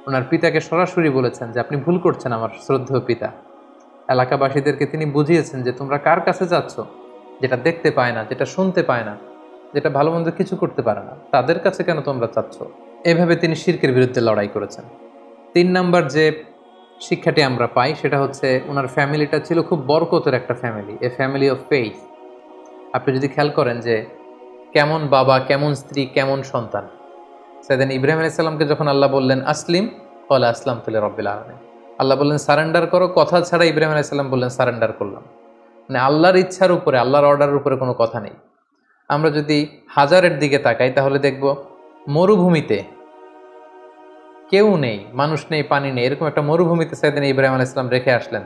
ওনার পিতাকে সরাসরি বলেছেন যে আপনি ভুল করছেন আমার শ্রদ্ধেয় পিতা। এলাকাবাসীদেরকে তিনি বুঝিয়েছেন যে তোমরা কার কাছে যাচ্ছ, যেটা দেখতে পায় না, যেটা শুনতে পায় না, যেটা ভালো মন্দ কিছু করতে পারে না, তাদের কাছে কেন তোমরা চাচ্ছ। এভাবে তিনি শিরকের বিরুদ্ধে লড়াই করেছেন। 3 নাম্বার যে শিক্ষাটি আমরা পাই সেটা হচ্ছে ওনার ফ্যামিলিটা ছিল খুব বরকতের একটা family, A family of faith. আপনি যদি খেয়াল করেন যে কেমন বাবা, কেমন স্ত্রী, কেমন সন্তান। সাইয়েদনা ইব্রাহিম আলাইহিস সালামকে যখন আল্লাহ বললেন আসলিম, ক্বালা আসলামতু লিরাব্বিল আলামিন, আল্লাহ বললেন সারেন্ডার করো, কথা ছাড়া ইব্রাহিম আলাইহিস সালাম বললেন সারেন্ডার করলাম। মানে আল্লাহর ইচ্ছার উপরে, আল্লাহর অর্ডারের উপরে কোনো কথা নেই। আমরা যদি হাজারের দিকে তাকাই তাহলে দেখব মরুভূমিতে কেউ নেই, মানুষ নেই, পানি নেই, এরকম একটা মরুভূমিতে সাইয়েদনা ইব্রাহিম আলাইহিস সালাম রেখে আসলেন।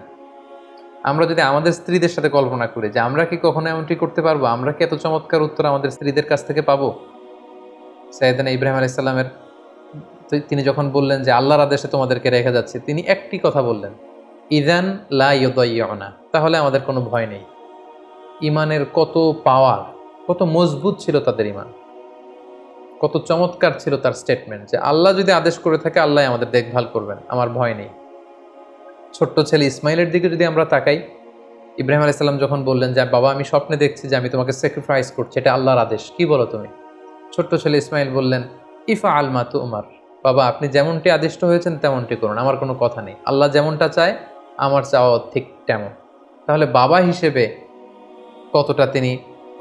আমরা যদি আমাদের স্ত্রীদের সাথে কল্পনা করি যে আমরা কি কখনো এমনটি করতে পারবো, আমরা কি এত চমৎকার উত্তর আমাদের স্ত্রীদের কাছ থেকে পাবো? সাইয়েদনা ইব্রাহিম আলাইহিস সালামের তিনি যখন বললেন যে আল্লাহর আদেশে তোমাদেরকে রেখে যাচ্ছে, তিনি একটি কথা বললেন, ইযান লা ইউদাইয়ুনা, তাহলে আমাদের কোনো ভয় নেই। ইমানের কত পাওয়ার, কত মজবুত ছিল তাদের ইমান, কত চমৎকার ছিল তার স্টেটমেন্ট যে আল্লাহ যদি আদেশ করে থাকে আল্লাহ আমাদের দেখভাল করবেন, আমার ভয় নেই। ছোট্ট ছেলে ইসমাইলের দিকে যদি আমরা তাকাই, ইব্রাহিম আলাইহিস সালাম যখন বললেন যে বাবা আমি স্বপ্নে দেখছি যে আমি তোমাকে স্যাক্রিফাইস করছি, এটা আল্লাহর আদেশ, কি বলো তুমি? ছোট্ট ছেলে ইসমাইল বললেন, ইফা আল মা তুমার, বাবা আপনি যেমনটি আদিষ্ট হয়েছেন তেমনটি করুন, আমার কোনো কথা নেই, আল্লাহ যেমনটা চায় আমার চাওয়া ঠিক তেমন। তাহলে বাবা হিসেবে কতটা তিনি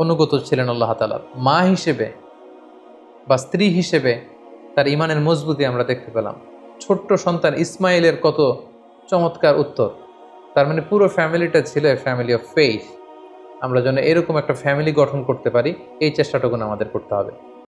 অনুগত ছিলেন আল্লাহ তাআলার, মা হিসেবে বা স্ত্রী হিসেবে তার ইমানের মজবুতি আমরা দেখতে পেলাম। ছোট্ট সন্তান ইসমাইলের কত চমৎকার উত্তর। তার মানে পুরো ফ্যামিলিটা ছিল ফ্যামিলি অফ ফেইথ। আমরা যেন এরকম একটা ফ্যামিলি গঠন করতে পারি, এই চেষ্টাটুকু আমাদের করতে হবে।